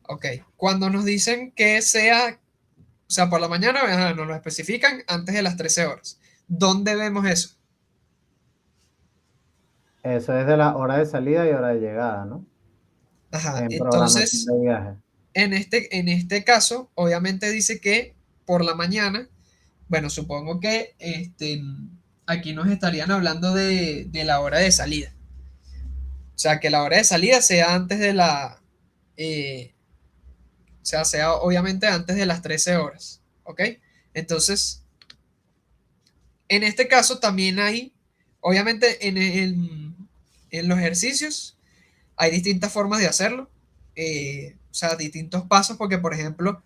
Ok, cuando nos dicen que sea, o sea, por la mañana, ajá, nos lo especifican antes de las 13 horas. ¿Dónde vemos eso? Eso es de la hora de salida y hora de llegada, ¿no? Ajá, En programación entonces, de viaje. en este caso, obviamente dice que por la mañana, bueno, supongo que aquí nos estarían hablando de la hora de salida. O sea, que la hora de salida sea antes de eh, o sea obviamente antes de las 13 horas. ¿Ok? Entonces, en este caso también hay, obviamente en los ejercicios hay distintas formas de hacerlo, o sea, distintos pasos, porque por ejemplo,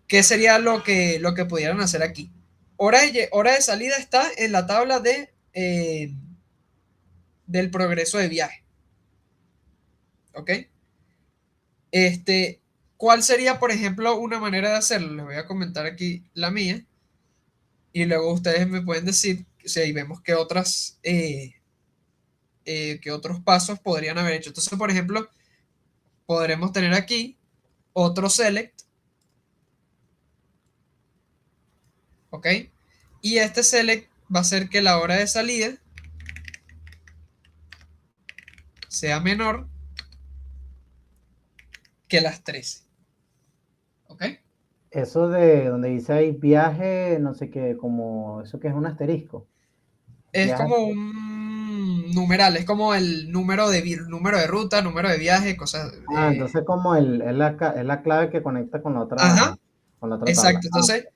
¿qué sería lo que pudieran hacer aquí? Hora de salida está en la tabla del progreso de viaje, ¿ok? Este, ¿Cuál sería, por ejemplo, una manera de hacerlo? Les voy a comentar aquí la mía y luego ustedes me pueden decir si vemos qué otros pasos podrían haber hecho. Entonces, por ejemplo, podremos tener aquí otro select, ¿ok? Y este select va a ser que la hora de salida sea menor que las 13, ¿ok? Eso de donde dice ahí viaje, no sé qué, como eso que es un asterisco. Es Viaje. como un numeral, es como el número de ruta, número de viaje, cosas. Ah, entonces como es la clave que conecta Ajá, con la otra tabla. exacto. Entonces,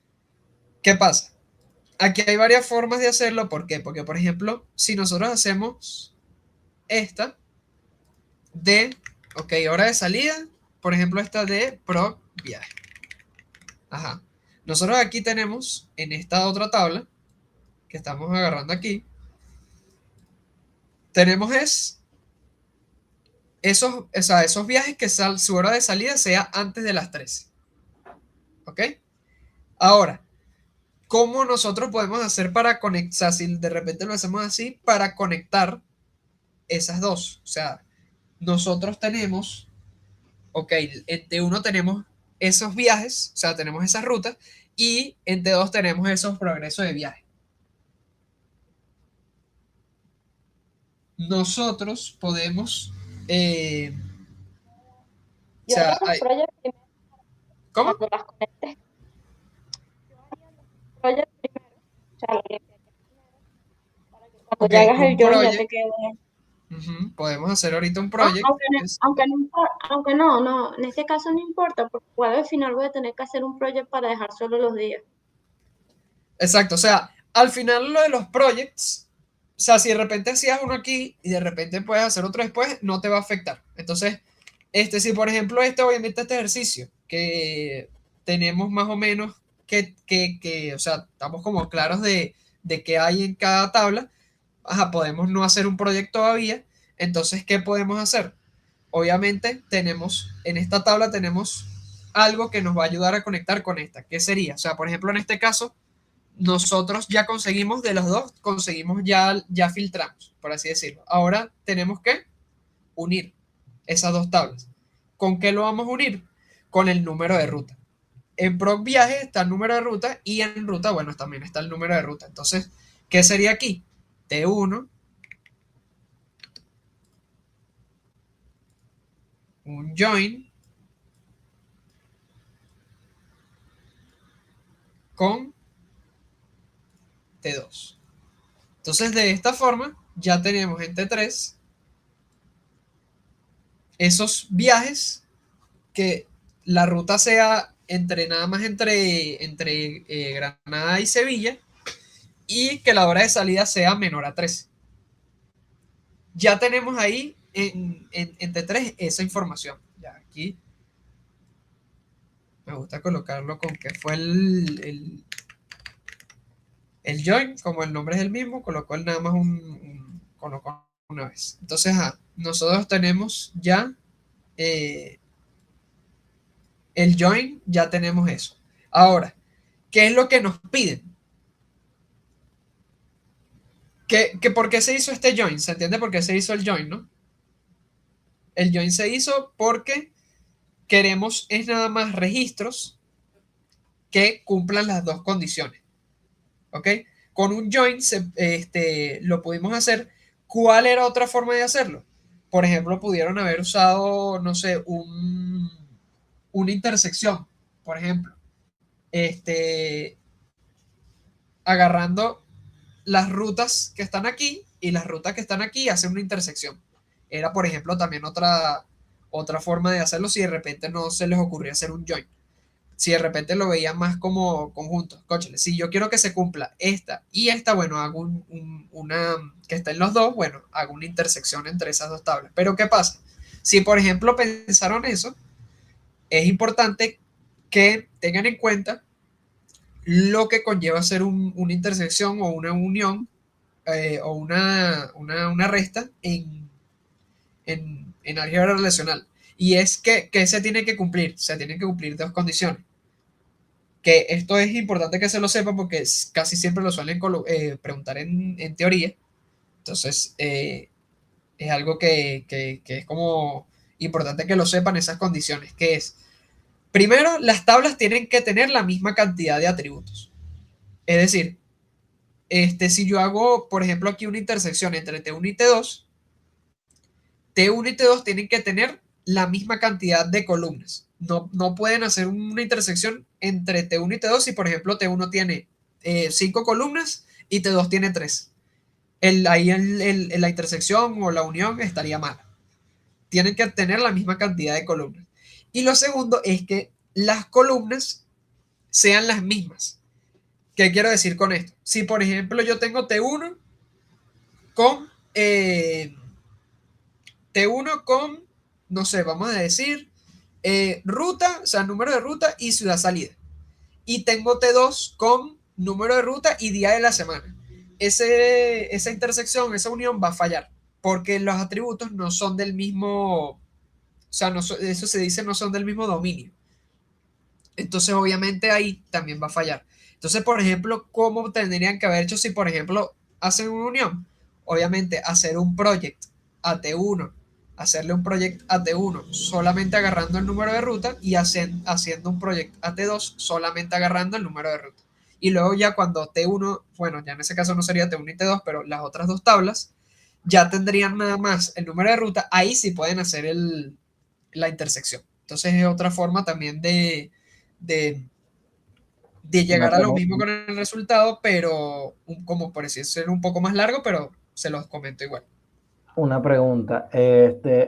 ¿qué pasa? Aquí hay varias formas de hacerlo. ¿Por qué? Porque, por ejemplo, si nosotros hacemos esta ok, hora de salida, por ejemplo, esta de proc viaje. Ajá. Nosotros aquí tenemos en esta otra tabla que estamos agarrando aquí, tenemos o sea, esos viajes que su hora de salida sea antes de las 13. ¿Ok? Ahora, ¿cómo nosotros podemos hacer para conectar, o sea, si de repente lo hacemos así, para conectar esas dos? O sea, nosotros tenemos, ok, en T1 tenemos esos viajes, o sea, tenemos esas rutas, y en T2 tenemos esos progresos de viaje. Nosotros podemos Eh, o Yo haría sea, los proyectos primero ¿cómo? cuando las conectes. Yo haría los proyectos primero, o sea, lo limpiaría primero, para que cuando Ok, ya hagas el un join ya te project. quede. Ujú, podemos hacer ahorita un No, project. aunque no importa, aunque no, no, en este caso no importa, porque igual al final voy a tener que hacer un proyecto para dejar solo los días. Exacto, o sea, al final lo de los projects, o sea, si de repente hacías uno aquí y de repente puedes hacer otro después, no te va a afectar. Entonces, si por ejemplo obviamente este ejercicio, que tenemos más o menos o sea, estamos como claros de qué hay en cada tabla, ajá, podemos no hacer un proyecto todavía. Entonces, ¿qué podemos hacer? Obviamente en esta tabla tenemos algo que nos va a ayudar a conectar con esta. ¿Qué sería? O sea, por ejemplo, en este caso, nosotros ya conseguimos de los dos, conseguimos ya filtramos, por así decirlo. Ahora tenemos que unir esas dos tablas. ¿Con qué lo vamos a unir? Con el número de ruta. En Proc Viaje está el número de ruta y en ruta, bueno, también está el número de ruta. Entonces, ¿qué sería aquí? T1, un join con T2. Entonces, de esta forma, ya tenemos en T3 esos viajes que la ruta sea nada más entre Granada y Sevilla y que la hora de salida sea menor a 3. Ya tenemos ahí en T3 esa información. Ya aquí me gusta colocarlo con que fue el join, como el nombre es el mismo, colocó nada más colocó una vez. Entonces, nosotros tenemos ya eh, el join, ya tenemos eso. Ahora, ¿qué es lo que nos piden? ¿Por qué se hizo este join? ¿Se entiende por qué se hizo el join, no? El join se hizo porque queremos es nada más registros que cumplan las dos condiciones, ¿ok? Con un join lo pudimos hacer. ¿Cuál era otra forma de hacerlo? Por ejemplo, pudieron haber usado, no sé, una intersección, por ejemplo, este, agarrando las rutas que están aquí y las rutas que están aquí hacen una intersección. Era, por ejemplo, también otra forma de hacerlo si de repente no se les ocurrió hacer un join. Si de repente lo veían más como conjuntos. Cóchale, si yo quiero que se cumpla esta y esta, bueno, hago una que está en los dos, bueno, hago una intersección entre esas dos tablas. Pero ¿qué pasa? Si, por ejemplo, pensaron eso, es importante que tengan en cuenta lo que conlleva hacer una intersección o una unión o una resta en álgebra relacional. Y es que se tiene que cumplir, se tienen que cumplir dos condiciones. Que esto es importante que se lo sepa porque casi siempre lo suelen preguntar en teoría. Entonces, es algo que es como importante que lo sepan esas condiciones, que es, primero, las tablas tienen que tener la misma cantidad de atributos. Es decir, si yo hago, por ejemplo, aquí una intersección entre T1 y T2, T1 y T2 tienen que tener la misma cantidad de columnas. No pueden hacer una intersección entre T1 y T2 si, por ejemplo, T1 tiene 5 columnas y T2 tiene 3. Ahí la intersección o la unión estaría mal. Tienen que tener la misma cantidad de columnas. Y lo segundo es que las columnas sean las mismas. ¿Qué quiero decir con esto? Si, por ejemplo, yo tengo T1 con T1 con, no sé, vamos a decir, ruta, o sea, número de ruta y ciudad salida. Y tengo T2 con número de ruta y día de la semana. Esa intersección, esa unión va a fallar, porque los atributos no son del mismo, o sea, eso se dice no son del mismo dominio. Entonces, obviamente ahí también va a fallar. Entonces, por ejemplo, ¿cómo tendrían que haber hecho si, por ejemplo, hacen una unión? Obviamente, hacer un project AT1, hacerle un project AT1 solamente agarrando el número de ruta y haciendo un project AT2 solamente agarrando el número de ruta. Y luego ya cuando T1, bueno, ya en ese caso no sería T1 y T2, pero las otras dos tablas, ya tendrían nada más el número de ruta, ahí sí pueden hacer la intersección. Entonces es otra forma también de, de Una llegar a lo mismo pregunta, con el resultado, pero como por decir ser un poco más largo, pero se los comento igual. una pregunta.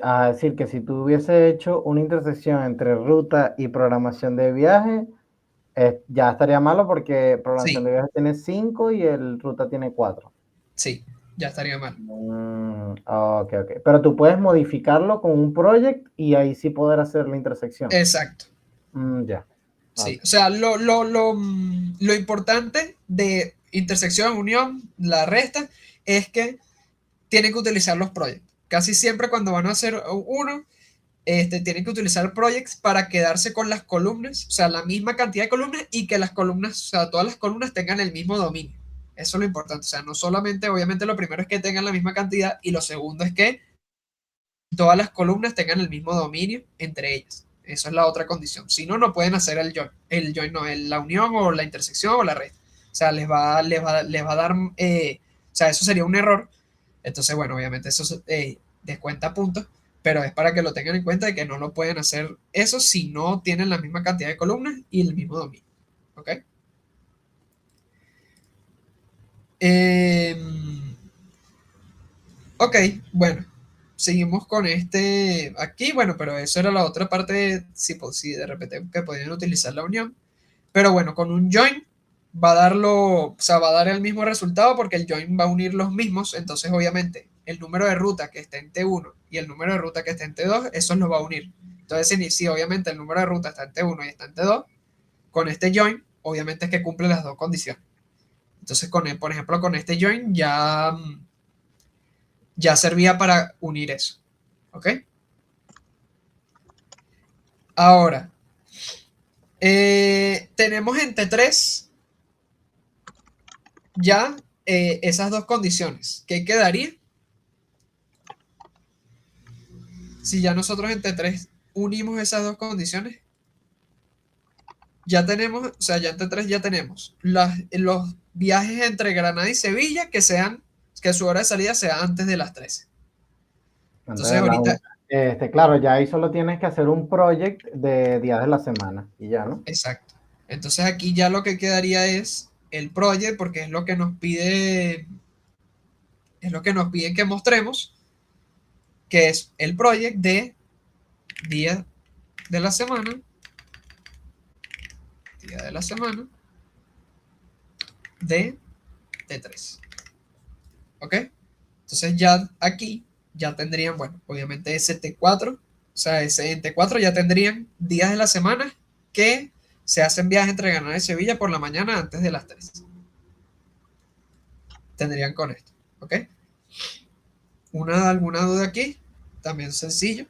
A decir que si tú hubiese hecho una intersección entre ruta y programación de viaje, ya estaría malo porque programación Sí, de viaje tiene 5 y el ruta tiene 4. sí, ya estaría mal. Ok, ok. Pero tú puedes modificarlo con un project y ahí sí poder hacer la intersección. Exacto. Ya. Sí, Ok. o sea, lo importante de intersección, unión, la resta, es que tienen que utilizar los projects. Casi siempre cuando van a hacer uno, tienen que utilizar projects para quedarse con las columnas, o sea, la misma cantidad de columnas y que las columnas, o sea, todas las columnas tengan el mismo dominio. Eso es lo importante. O sea, no solamente, obviamente, lo primero es que tengan la misma cantidad y lo segundo es que todas las columnas tengan el mismo dominio entre ellas. Eso es la otra condición. Si no, no pueden hacer el join no, la unión o la intersección o la red. O sea, les va a dar, o sea, eso sería un error. Entonces, bueno, obviamente eso descuenta puntos, pero es para que lo tengan en cuenta de que no lo pueden hacer eso si no tienen la misma cantidad de columnas y el mismo dominio. ¿Ok? Eh, ok, bueno, seguimos con este aquí, bueno, pero eso era la otra parte, si de repente que podían utilizar la unión, pero bueno, con un join va a darlo, o sea, va a dar el mismo resultado porque el join va a unir los mismos, entonces obviamente el número de ruta que esté en T1 y el número de ruta que esté en T2, eso los va a unir. Entonces, si obviamente el número de ruta está en T1 y está en T2, con este join, obviamente es que cumple las dos condiciones. Entonces, por ejemplo, con este join ya servía para unir eso. ¿Ok? Ahora, tenemos en T3 ya esas dos condiciones. ¿Qué quedaría si ya nosotros en T3 unimos esas dos condiciones? Ya tenemos, o sea, ya en T3 ya tenemos los viajes entre Granada y Sevilla que su hora de salida sea antes de las 13. Entonces Entonces, ahorita, claro, ya ahí solo tienes que hacer un project de días de la semana y ya, ¿no? exacto. Entonces aquí ya lo que quedaría es el project, porque es lo que nos piden que mostremos, que es el project de día de la semana, día de la semana de T3. ¿Ok? Entonces ya aquí ya tendrían, bueno, obviamente ese T4, o sea, ese en T4 ya tendrían días de la semana que se hacen viajes entre Granada y Sevilla por la mañana antes de las 3. Tendrían con esto, ¿ok? ¿Alguna duda aquí? También sencillo.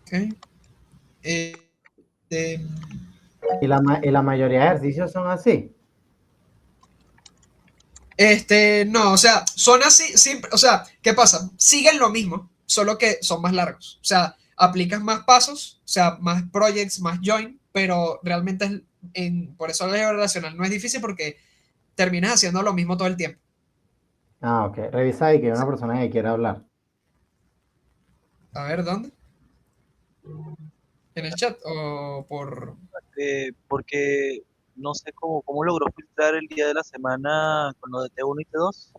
¿Ok? Eh, eh, Y la mayoría de ejercicios son así. no, o sea, son así, siempre, o sea, ¿qué pasa? Siguen lo mismo, solo que son más largos. O sea, aplicas más pasos, o sea, más projects, más join, pero realmente por eso la álgebra relacional no es difícil porque terminas haciendo lo mismo todo el tiempo. Ah, ok. Revisa ahí que hay una persona que quiere hablar. A ver, ¿dónde? ¿En el chat o por...? Porque no sé cómo logró filtrar el día de la semana con lo de T1 y T2.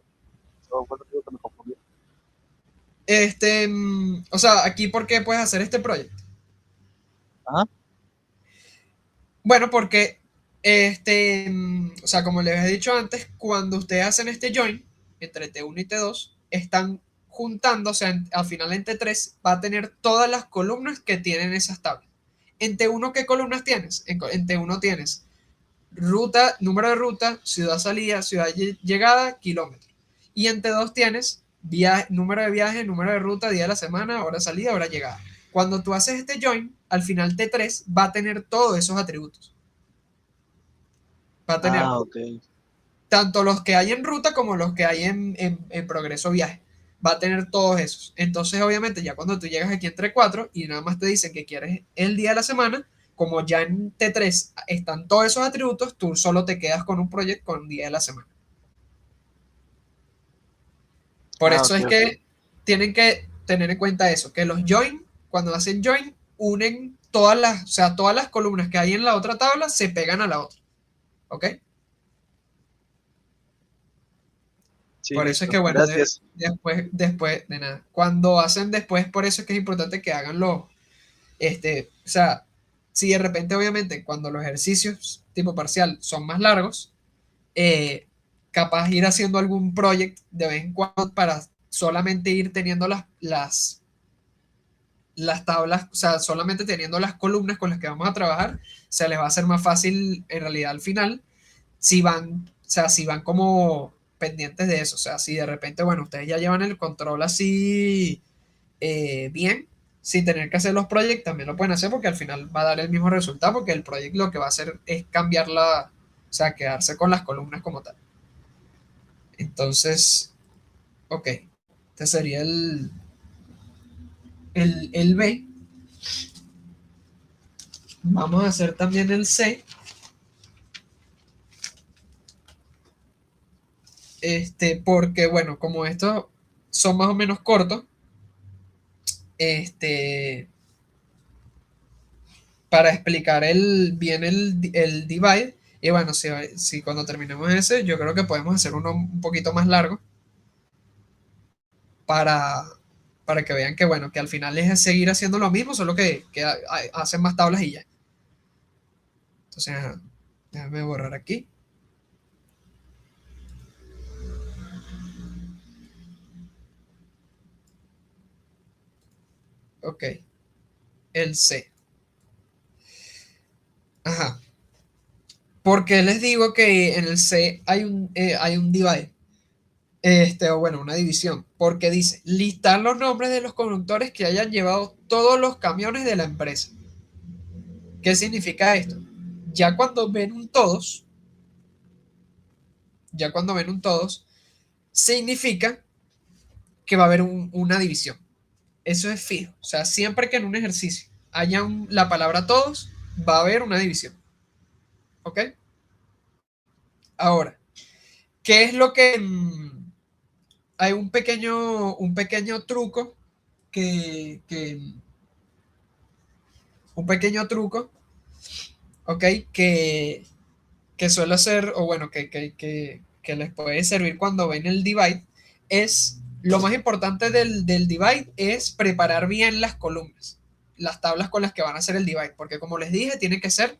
Eso fue lo que me confundió. O sea, aquí, ¿por qué puedes hacer este proyecto? Ajá. Bueno, porque, o sea, como les había dicho antes, cuando ustedes hacen este join entre T1 y T2, están juntando, o sea, al final en T3 va a tener todas las columnas que tienen esas tablas. En T1, ¿qué columnas tienes? En T1 tienes ruta, número de ruta, ciudad salida, ciudad llegada, kilómetro. Y en T2 tienes número de viaje, número de ruta, día de la semana, hora salida, hora llegada. Cuando tú haces este join, al final T3 va a tener todos esos atributos. Va a tener Ah, ok. tanto los que hay en ruta como los que hay en progreso viaje. va a tener todos esos. Entonces, obviamente, ya cuando tú llegas aquí entre 4 y nada más te dicen que quieres el día de la semana, como ya en T3 están todos esos atributos, tú solo te quedas con un proyecto con día de la semana. Por Ah, eso ok, es ok. que tienen que tener en cuenta eso, que los join, cuando hacen join, unen todas las, o sea, todas las columnas que hay en la otra tabla se pegan a la otra. ¿Ok? Sí, Por eso es listo. que, bueno, Gracias. después de nada. Cuando hacen después, por eso es que es importante que hagan o sea, si de repente, obviamente, cuando los ejercicios tipo parcial son más largos, eh, capaz ir haciendo algún project de vez en cuando para solamente ir teniendo las tablas, o sea, solamente teniendo las columnas con las que vamos a trabajar, se les va a hacer más fácil en realidad al final si van, o sea, si van como pendientes de eso, o sea, si de repente, bueno, ustedes ya llevan el control así bien, sin tener que hacer los proyectos, también lo pueden hacer porque al final va a dar el mismo resultado, porque el proyecto lo que va a hacer es cambiarla, o sea, quedarse con las columnas como tal. Entonces, ok, este sería el B. Vamos a hacer también el C, porque bueno, como estos son más o menos cortos, este, para explicar bien el divide, y bueno, si cuando terminemos ese, yo creo que podemos hacer uno un poquito más largo para, para que vean que bueno, que al final es seguir haciendo lo mismo, solo que hacen más tablas y ya. Entonces, ajá, déjame borrar aquí. Ok, el C. Ajá. Porque les digo que en el C hay un divide, o bueno, una división, porque dice listar los nombres de los conductores que hayan llevado todos los camiones de la empresa. ¿Qué significa esto? Ya cuando ven un todos, ya cuando ven un todos, significa que va a haber una división. Eso es fijo. O sea, siempre que en un ejercicio haya la palabra todos, va a haber una división. ¿Ok? Ahora, ¿qué es lo que... hay un pequeño truco que un pequeño truco, ¿ok? Que suele ser, o bueno, que les puede servir cuando ven el divide, es lo más importante del divide es preparar bien las columnas, las tablas con las que van a hacer el divide, porque como les dije, tiene que ser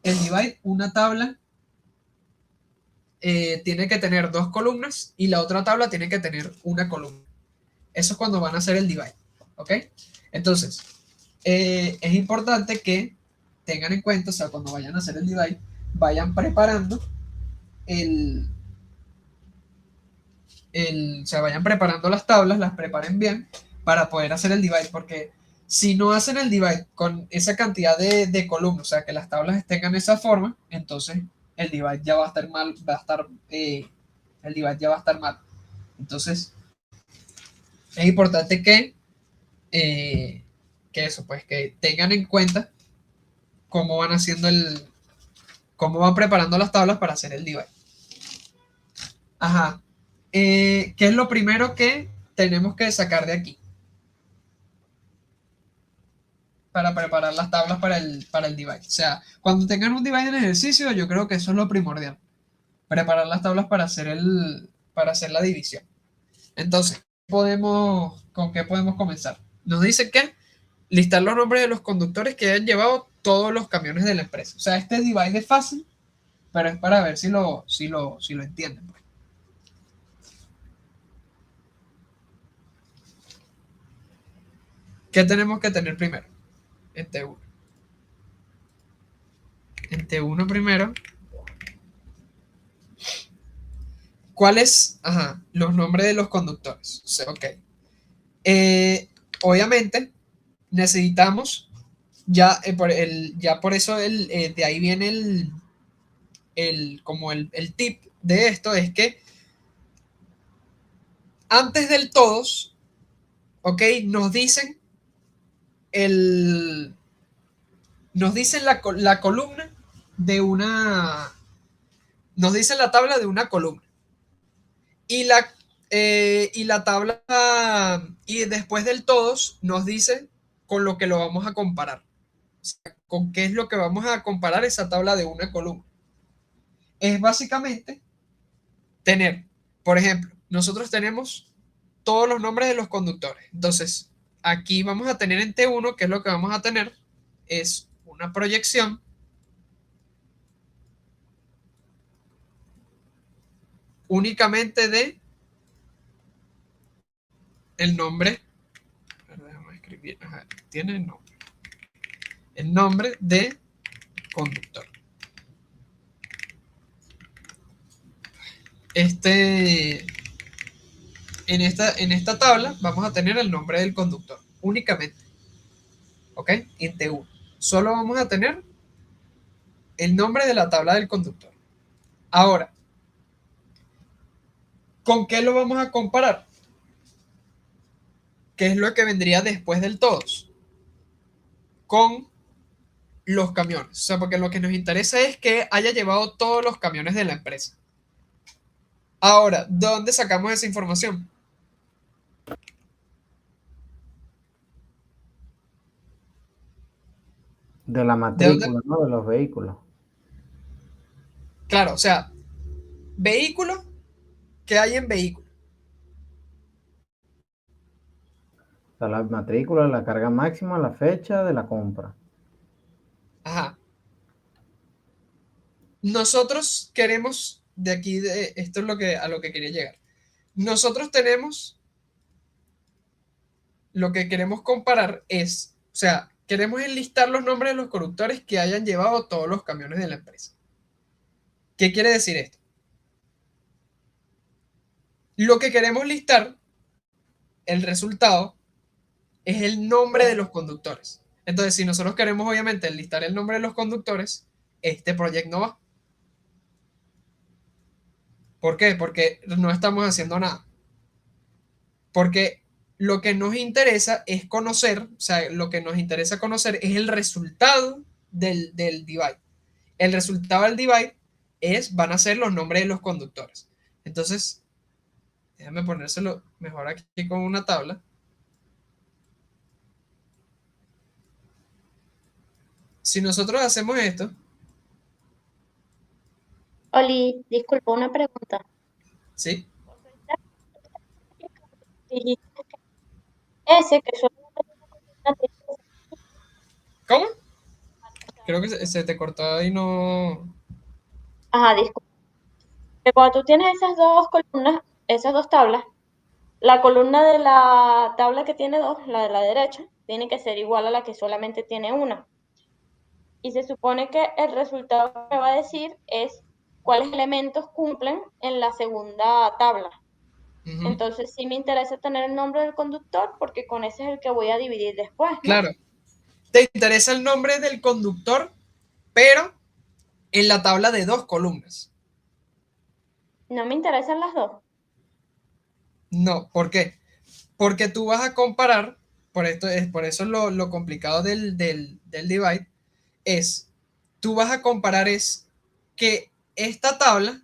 el divide, una tabla tiene que tener dos columnas y la otra tabla tiene que tener una columna. Eso es cuando van a hacer el divide, ¿ok? Entonces, es importante que tengan en cuenta, o sea, cuando vayan a hacer el divide, vayan preparando el, o sea, vayan preparando las tablas, las preparen bien para poder hacer el divide, porque si no hacen el divide con esa cantidad de columnas, o sea, que las tablas tengan esa forma, entonces el divide ya va a estar mal, el divide ya va a estar mal. Entonces, es importante que eso, pues que tengan en cuenta cómo van haciendo cómo van preparando las tablas para hacer el divide. Ajá. ¿Qué es lo primero que tenemos que sacar de aquí? Para preparar las tablas para el divide. O sea, cuando tengan un divide en ejercicio, yo creo que eso es lo primordial. Preparar las tablas para hacer la división. Entonces, ¿con qué podemos comenzar? Nos dice que listar los nombres de los conductores que hayan llevado todos los camiones de la empresa. O sea, este divide es fácil, pero es para ver si lo entienden. Pues. ¿Qué tenemos que tener primero? En T1. En T1 primero. ¿Cuáles? Ajá, los nombres de los conductores. O sea, ok. Obviamente, necesitamos, ya por eso de ahí viene como el tip de esto, es que Antes del todos, ¿ok? Nos dicen la columna de una, nos dicen la tabla de una columna. Y la tabla, y después del todos, nos dice con lo que lo vamos a comparar. O sea, con qué es lo que vamos a comparar esa tabla de una columna. Es básicamente tener, por ejemplo, nosotros tenemos todos los nombres de los conductores. Entonces, aquí vamos a tener en T1, que es lo que vamos a tener, es una proyección únicamente de el nombre. Déjame escribir. Ajá, tiene el nombre de conductor. En esta tabla vamos a tener el nombre del conductor únicamente. ¿Ok? En T1. Solo vamos a tener el nombre de la tabla del conductor. Ahora, ¿con qué lo vamos a comparar? ¿Qué es lo que vendría después del todos? Con los camiones. O sea, porque lo que nos interesa es que haya llevado todos los camiones de la empresa. Ahora, ¿dónde sacamos esa información? De la ¿De dónde? matrícula, ¿no? De los vehículos. Claro, o sea, vehículo que hay en vehículo. O sea, la matrícula, la carga máxima, la fecha de la compra. Ajá. Nosotros queremos, de aquí, esto es a lo que quería llegar. Nosotros tenemos, lo que queremos comparar es, o sea, queremos enlistar los nombres de los conductores que hayan llevado todos los camiones de la empresa. ¿Qué quiere decir esto? Lo que queremos listar, el resultado, es el nombre de los conductores. Entonces, si nosotros queremos, obviamente, enlistar el nombre de los conductores, este proyecto no va. ¿Por qué? Porque no estamos haciendo nada. Porque lo que nos interesa es conocer, o sea, lo que nos interesa conocer es el resultado del divide. El resultado del divide van a ser los nombres de los conductores. Entonces, déjame ponérselo mejor aquí con una tabla. Si nosotros hacemos esto, Oli, disculpa, una pregunta. ¿sí? Dijiste que ese que solamente tiene una tiene ¿Cómo? Creo que se te cortó y no... ajá, disculpa. Que cuando tú tienes esas dos columnas, esas dos tablas, la columna de la tabla que tiene dos, la de la derecha, tiene que ser igual a la que solamente tiene una. Y se supone que el resultado que me va a decir es cuáles elementos cumplen en la segunda tabla. Ujú. Entonces sí me interesa tener el nombre del conductor porque con ese es el que voy a dividir después, ¿no? Claro, te interesa el nombre del conductor, pero en la tabla de dos columnas. No me interesan las dos. No, ¿por qué? Porque tú vas a comparar, por eso lo complicado del divide, es, tú vas a comparar es que esta tabla,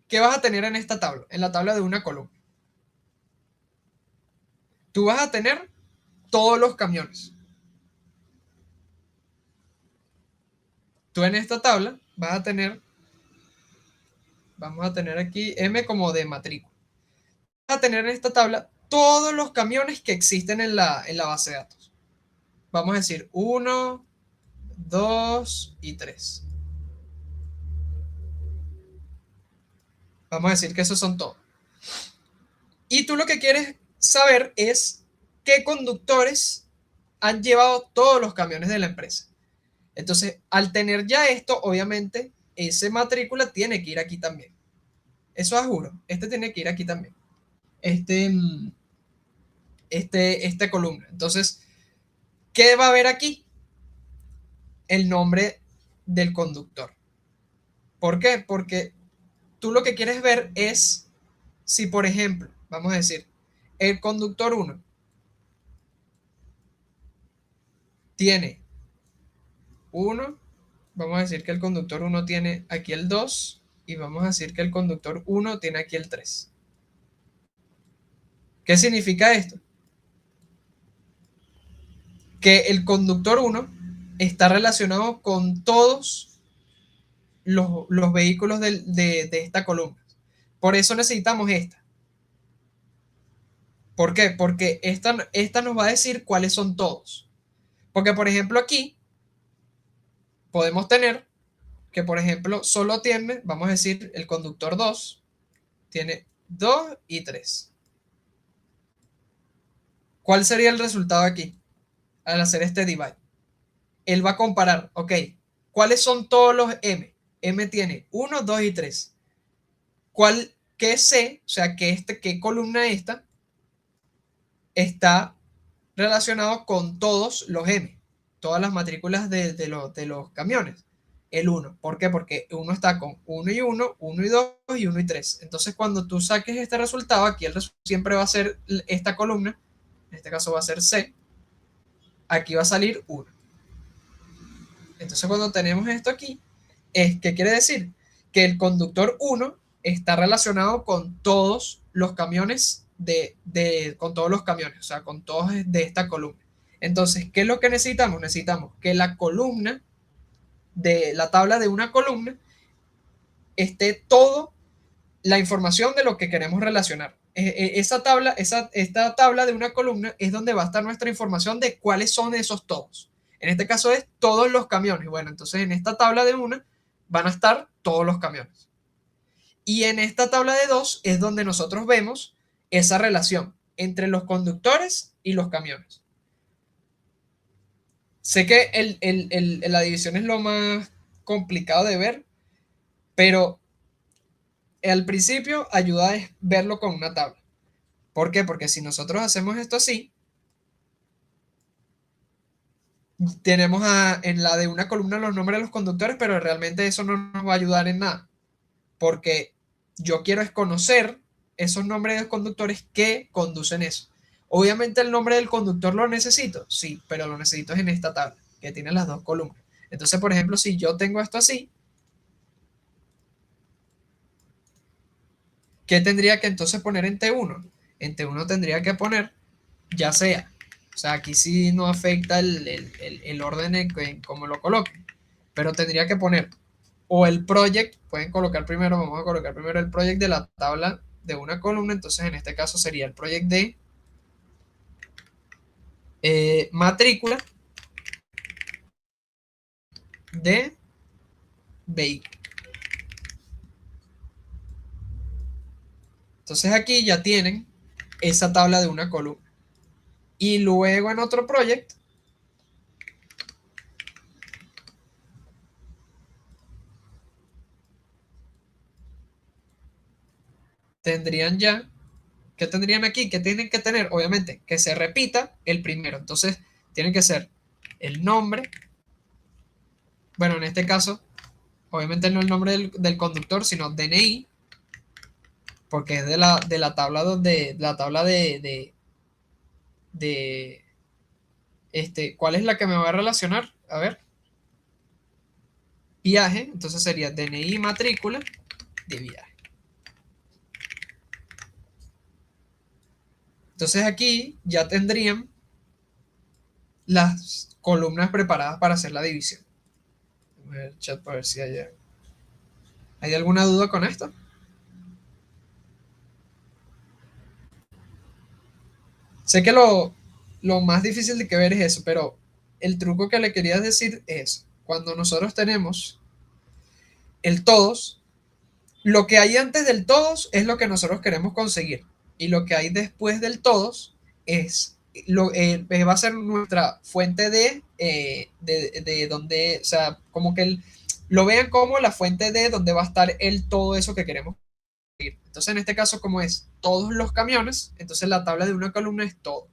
¿qué vas a tener en esta tabla? En la tabla de una columna. Tú vas a tener todos los camiones. Tú en esta tabla vas a tener, vamos a tener aquí M como de matrícula. Vas a tener en esta tabla todos los camiones que existen en la base de datos. Vamos a decir 1, 2 y 3. Vamos a decir que esos son todos. Y tú lo que quieres saber es qué conductores han llevado todos los camiones de la empresa. Entonces, al tener ya esto, obviamente, ese matrícula tiene que ir aquí también. Eso es juro. Este tiene que ir aquí también. Este, esta columna. Entonces, ¿qué va a haber aquí? El nombre del conductor. ¿Por qué? Porque tú lo que quieres ver es si por ejemplo, vamos a decir, el conductor 1 tiene 1, vamos a decir que el conductor 1 tiene aquí el 2 y vamos a decir que el conductor 1 tiene aquí el 3. ¿Qué significa esto? Que el conductor 1 está relacionado con todos los vehículos de esta columna. Por eso necesitamos esta. ¿Por qué? Porque esta nos va a decir cuáles son todos. Porque, por ejemplo, aquí podemos tener que, por ejemplo, solo tiene, vamos a decir, el conductor 2 tiene 2 y 3. ¿Cuál sería el resultado aquí al hacer este divide? Él va a comparar, ok, ¿cuáles son todos los M? M tiene 1, 2 y 3. ¿Qué C, o sea, qué columna esta está relacionado con todos los M, todas las matrículas de los camiones? El 1. ¿Por qué? Porque 1 está con 1 y 1, 1 y 2 y 1 y 3. Entonces, cuando tú saques este resultado, aquí el resultado siempre va a ser esta columna, en este caso va a ser C, aquí va a salir 1. Entonces, cuando tenemos esto aquí, ¿qué quiere decir? Que el conductor 1 está relacionado con todos los camiones con todos los camiones, o sea, con todos de esta columna. Entonces, ¿qué es lo que necesitamos? Necesitamos que la columna de la tabla de una columna esté toda la información de lo que queremos relacionar. Esta tabla de una columna es donde va a estar nuestra información de cuáles son esos todos. En este caso es todos los camiones. Bueno, entonces en esta tabla de una van a estar todos los camiones. Y en esta tabla de 2 es donde nosotros vemos esa relación entre los conductores y los camiones. Sé que la división es lo más complicado de ver, pero al principio ayuda a verlo con una tabla. ¿Por qué? Porque si nosotros hacemos esto así, tenemos en la de una columna los nombres de los conductores, pero realmente eso no nos va a ayudar en nada, porque yo quiero es conocer esos nombres de los conductores que conducen eso. Obviamente el nombre del conductor lo necesito, sí, pero lo necesito en esta tabla, que tiene las dos columnas. Entonces, por ejemplo, si yo tengo esto así, ¿qué tendría que entonces poner en T1? En T1 tendría que poner, ya sea, o sea, aquí sí no afecta el orden en cómo lo coloquen, pero tendría que poner o el project, pueden colocar primero, vamos a colocar primero el project de la tabla de una columna, entonces en este caso sería el project de matrícula de vehículo. Entonces aquí ya tienen esa tabla de una columna. Y luego en otro project tendrían ya, ¿qué tendrían aquí? ¿Qué tienen que tener? Obviamente, que se repita el primero. Entonces, tienen que ser el nombre. Bueno, en este caso, obviamente no el nombre del conductor, sino DNI, porque es de la tabla donde, la tabla ¿cuál es la que me va a relacionar? A ver. Viaje, entonces sería DNI matrícula de viaje. Entonces aquí ya tendrían las columnas preparadas para hacer la división. Voy a ver el chat para ver si hay alguna duda con esto. Sé que lo más difícil de que ver es eso, pero el truco que le quería decir es, cuando nosotros tenemos el todos, lo que hay antes del todos es lo que nosotros queremos conseguir. Y lo que hay después del todos es va a ser nuestra fuente de donde, o sea, como que lo vean como la fuente de donde va a estar todo eso que queremos conseguir. Entonces, en este caso, como es todos los camiones, entonces la tabla de una columna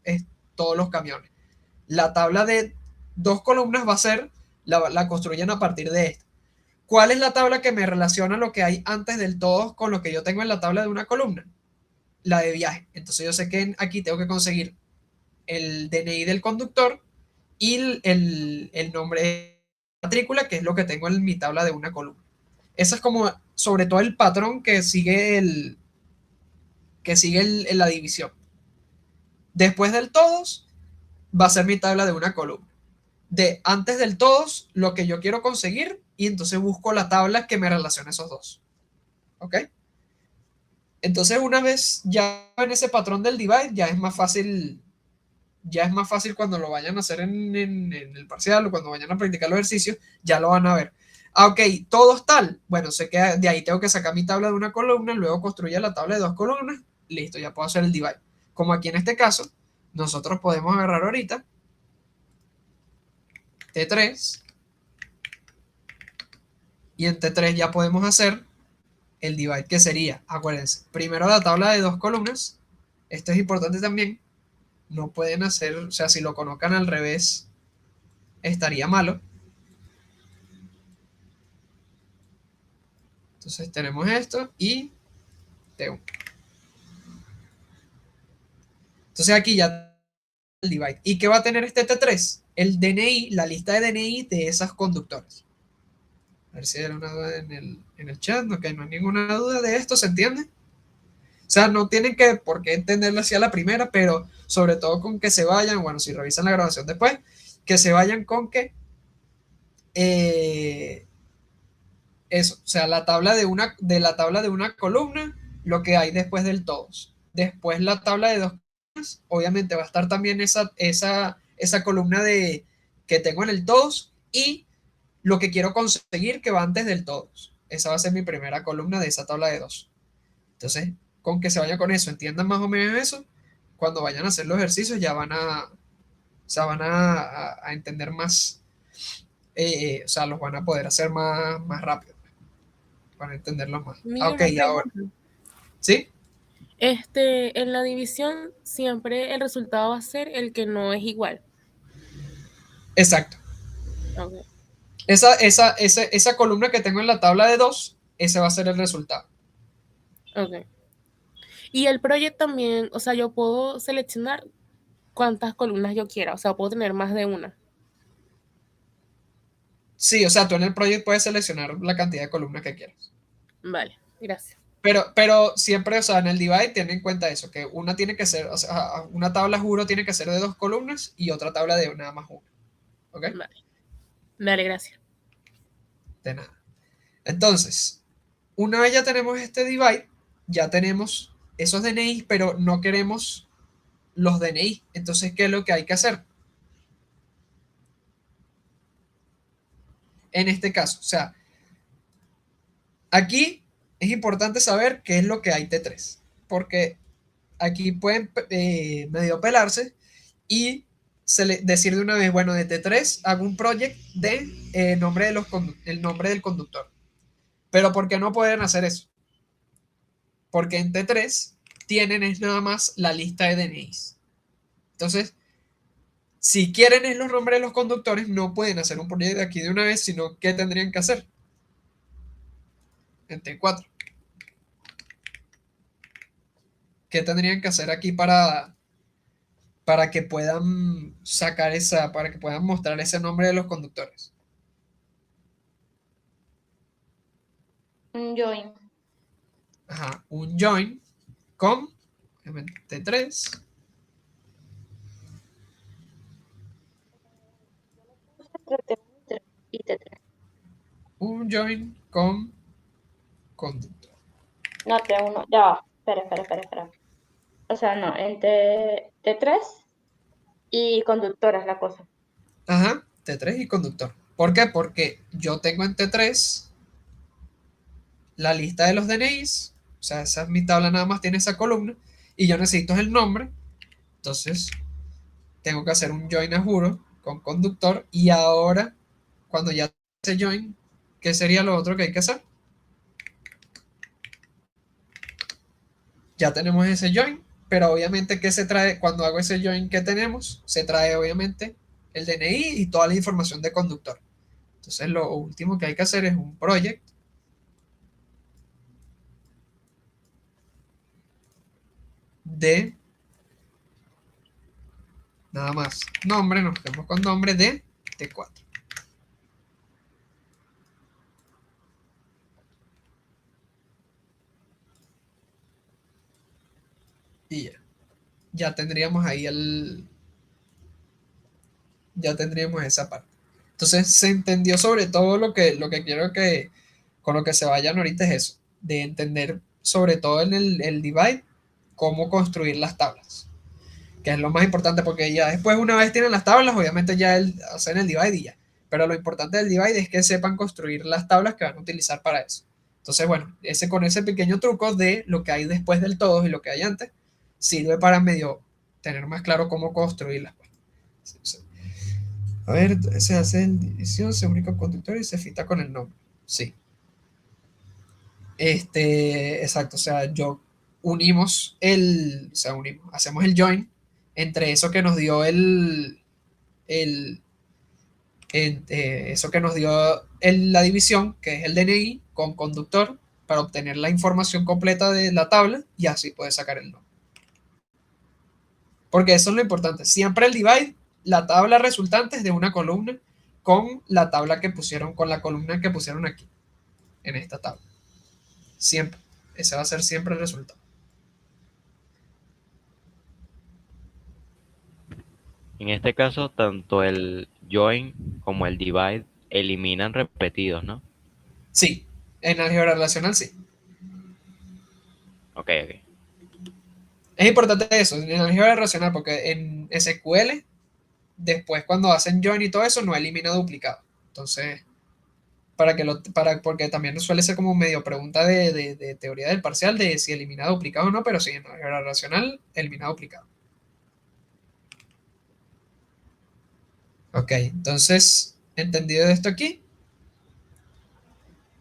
es todos los camiones. La tabla de dos columnas va a ser, la construyen a partir de esta. ¿Cuál es la tabla que me relaciona lo que hay antes del todo con lo que yo tengo en la tabla de una columna? la de viaje. Entonces yo sé que aquí tengo que conseguir el DNI del conductor y el nombre de matrícula, que es lo que tengo en mi tabla de una columna. Ese es como sobre todo el patrón que sigue la división. Después del todos va a ser mi tabla de una columna. De antes del todos, lo que yo quiero conseguir, y entonces busco la tabla que me relacione esos dos. ¿Ok? Entonces, una vez ya en ese patrón del divide, ya es más fácil cuando lo vayan a hacer en el parcial o cuando vayan a practicar los ejercicios, ya lo van a ver. Ah, ok, todos tal. Bueno, sé que de ahí tengo que sacar mi tabla de una columna, luego construir la tabla de dos columnas, listo, ya puedo hacer el divide. Como aquí en este caso, nosotros podemos agarrar ahorita T3 y en T3 ya podemos hacer el divide, que sería, acuérdense, primero la tabla de dos columnas, esto es importante también, no pueden hacer, o sea, si lo colocan al revés, estaría malo. Entonces tenemos esto y T1. Entonces aquí ya el divide. ¿Y qué va a tener este T3? El DNI, la lista de DNI de esas conductores. A ver si hay una duda en el chat. Ok, no hay ninguna duda de esto, ¿se entiende? O sea, no tienen que por qué entenderlo así a la primera, pero sobre todo con que se vayan, bueno, si revisan la grabación después, que se vayan con que eso, o sea, la tabla de una columna, lo que hay después del todos. Después la tabla de dos columnas, obviamente va a estar también esa columna que tengo en el todos y lo que quiero conseguir que va antes del todos. Esa va a ser mi primera columna de esa tabla de dos. Entonces, con que se vayan con eso, entiendan más o menos eso, cuando vayan a hacer los ejercicios ya van a entender más, o sea, los van a poder hacer más rápido para entenderlo más. Mira Ok, una ahora. pregunta. ¿Sí? En la división siempre el resultado va a ser el que no es igual. Exacto. Okay. Esa columna que tengo en la tabla de 2, ese va a ser el resultado. Ok. Y el proyecto también, o sea, yo puedo seleccionar cuántas columnas yo quiera, o sea, puedo tener más de una. Sí, o sea, tú en el proyecto puedes seleccionar la cantidad de columnas que quieras. Vale, gracias. Pero siempre, o sea, en el divide ten en cuenta eso, que una tiene que ser, o sea, una tabla juro tiene que ser de dos columnas y otra tabla de nada más una. ¿Ok? Vale. Dale, gracias. De nada. Entonces, una vez ya tenemos este divide, ya tenemos esos DNI, pero no queremos los DNI. Entonces, ¿qué es lo que hay que hacer? En este caso, o sea, aquí es importante saber qué es lo que hay T3, porque aquí pueden medio pelarse y decir de una vez, bueno, de T3 hago un project de el nombre del conductor. Pero ¿por qué no pueden hacer eso? Porque en T3 tienen es nada más la lista de DNIs. Entonces, si quieren es los nombres de los conductores, no pueden hacer un proyecto de aquí de una vez, sino ¿qué tendrían que hacer? En T4. ¿Qué tendrían que hacer aquí para que puedan para que puedan mostrar ese nombre de los conductores? Un join. Ajá, un join con T3. Y T3. Un join con conductor. No, T1, ya va. Espera. O sea, no, entre T3 y conductora es la cosa. Ajá, T3 y conductor. ¿Por qué? Porque yo tengo en T3 la lista de los DNIs, o sea, esa es mi tabla, nada más tiene esa columna, y yo necesito el nombre, entonces tengo que hacer un join a juro con conductor, y ahora, cuando ya se join, ¿qué sería lo otro que hay que hacer? Ya tenemos ese join, pero obviamente, ¿qué se trae cuando hago ese join que tenemos? Se trae obviamente el DNI y toda la información de conductor. Entonces lo último que hay que hacer es un project de, nada más, nombre, nos quedamos con nombre de T4. Y ya tendríamos ahí ya tendríamos esa parte. Entonces se entendió sobre todo lo que quiero que con lo que se vayan ahorita es eso, de entender sobre todo en el divide cómo construir las tablas, que es lo más importante porque ya después una vez tienen las tablas, obviamente ya hacen el divide y ya. Pero lo importante del divide es que sepan construir las tablas que van a utilizar para eso. Entonces, bueno, con ese pequeño truco de lo que hay después del todo y lo que hay antes, sirve para medio tener más claro cómo construirlas. A ver, se hace en división, se único conductor y se fita con el nombre. Sí. Exacto, o sea, hacemos el join entre eso que nos dio eso que nos dio la división, que es el DNI, con conductor, para obtener la información completa de la tabla y así puedes sacar el nombre. Porque eso es lo importante. Siempre el divide, la tabla resultante es de una columna con la tabla que pusieron, con la columna que pusieron aquí, en esta tabla. Siempre. Ese va a ser siempre el resultado. En este caso, tanto el join como el divide eliminan repetidos, ¿no? Sí, en álgebra relacional sí. Ok. Es importante eso, en álgebra relacional, porque en SQL, después cuando hacen join y todo eso, no elimina duplicado. Entonces, porque también suele ser como medio pregunta de teoría del parcial de si elimina duplicado o no, pero sí, en álgebra relacional elimina duplicado. Ok, entonces, entendido esto aquí,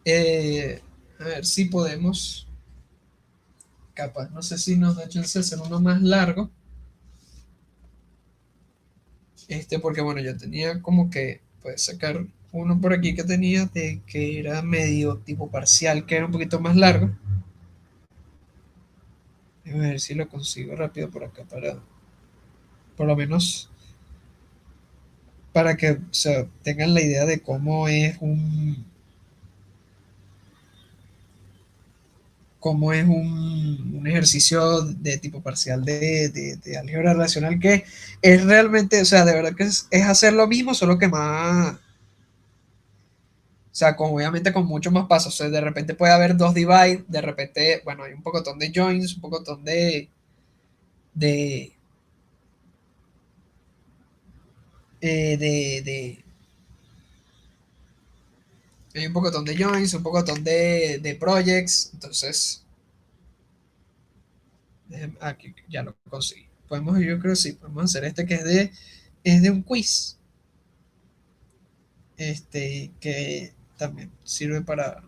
a ver si podemos, capaz, no sé si nos da chance de hacer uno más largo, porque bueno, yo tenía como que, puedes sacar uno por aquí que tenía, de que era medio tipo parcial, que era un poquito más largo. A ver si lo consigo rápido por acá, por lo menos, para que, o sea, tengan la idea de cómo es un ejercicio de tipo parcial de álgebra relacional, que es realmente, o sea, de verdad que es hacer lo mismo, solo que más, o sea, obviamente con mucho más pasos. O sea, de repente puede haber dos divide, de repente, bueno, hay un pocotón de joins, un pocotón de, eh, de, de- hay un pocotón de joins, un pocotón de projects, entonces, aquí ya lo conseguí. Yo creo que sí, podemos hacer que es de un quiz, que también sirve para,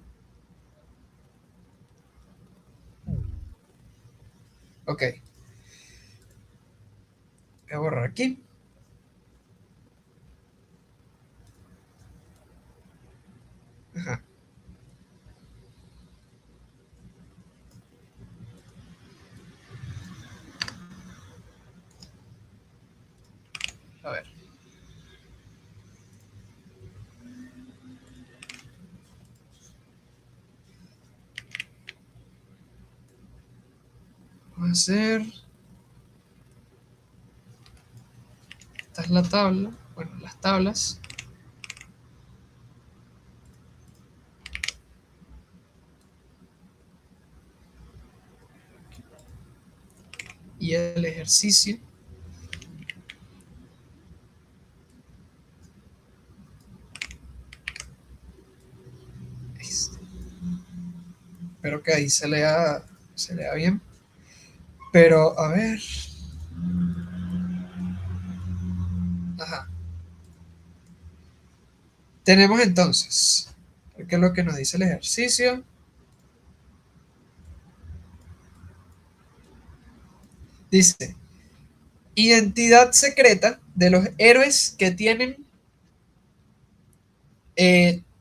ok, voy a borrar aquí. Ajá. A ver. Vamos a hacer. Esta es la tabla. Bueno, las tablas. Y el ejercicio. Espero que ahí se lea bien. Pero, a ver. Ajá. Tenemos entonces, ¿qué es lo que nos dice el ejercicio? Dice, identidad secreta de los héroes que tienen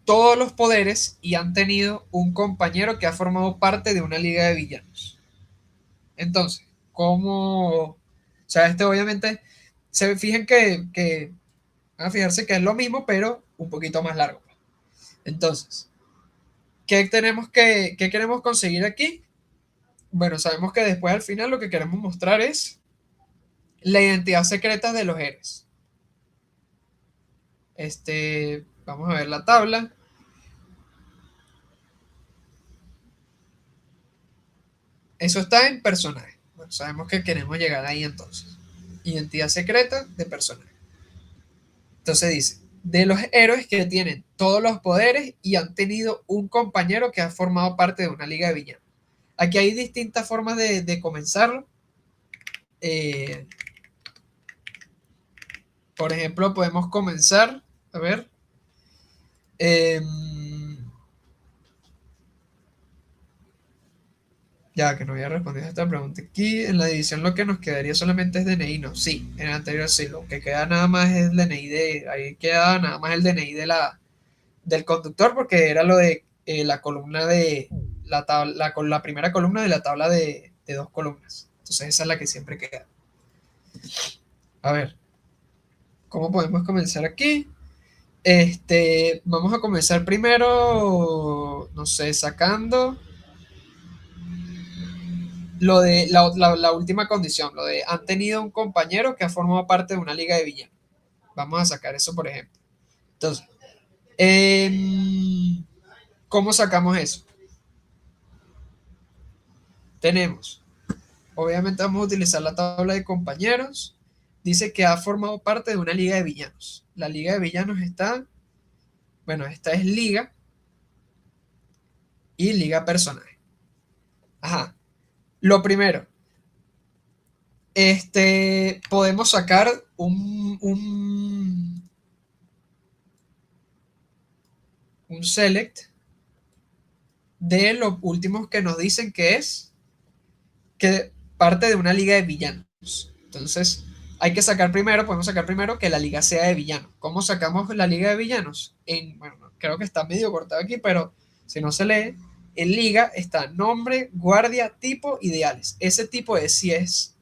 todos los poderes y han tenido un compañero que ha formado parte de una liga de villanos. Entonces, cómo, o sea, este obviamente, se fijan que van a fijarse que es lo mismo, pero un poquito más largo. Entonces, qué queremos conseguir aquí? Bueno, sabemos que después al final lo que queremos mostrar es la identidad secreta de los héroes. Vamos a ver la tabla. Eso está en personaje. Bueno, sabemos que queremos llegar ahí entonces. Identidad secreta de personaje. Entonces dice, de los héroes que tienen todos los poderes y han tenido un compañero que ha formado parte de una liga de villanos. Aquí hay distintas formas de comenzarlo. Por ejemplo, podemos comenzar, a ver, ya que no había respondido a esta pregunta. Aquí en la división lo que nos quedaría solamente es DNI, ¿no? Sí, en el anterior sí, lo que queda nada más es el DNI ahí queda nada más el DNI del conductor porque era lo de la columna de la tabla, la primera columna de la tabla de dos columnas. Entonces esa es la que siempre queda. A ver, ¿cómo podemos comenzar aquí? Vamos a comenzar primero, no sé, sacando lo de la última condición, lo de han tenido un compañero que ha formado parte de una liga de villanos. Vamos a sacar eso, por ejemplo. Entonces, ¿cómo sacamos eso? Tenemos, obviamente vamos a utilizar la tabla de compañeros. Dice que ha formado parte de una liga de villanos. La liga de villanos está, bueno, esta es liga y liga personaje. Ajá. Lo primero, podemos sacar un select de los últimos que nos dicen que es que parte de una liga de villanos. Entonces, hay que sacar primero, podemos sacar primero que la liga sea de villanos. ¿Cómo sacamos la liga de villanos? Bueno, creo que está medio cortado aquí, pero si no se lee, en liga está nombre, guardia, tipo, ideales. Ese tipo es si es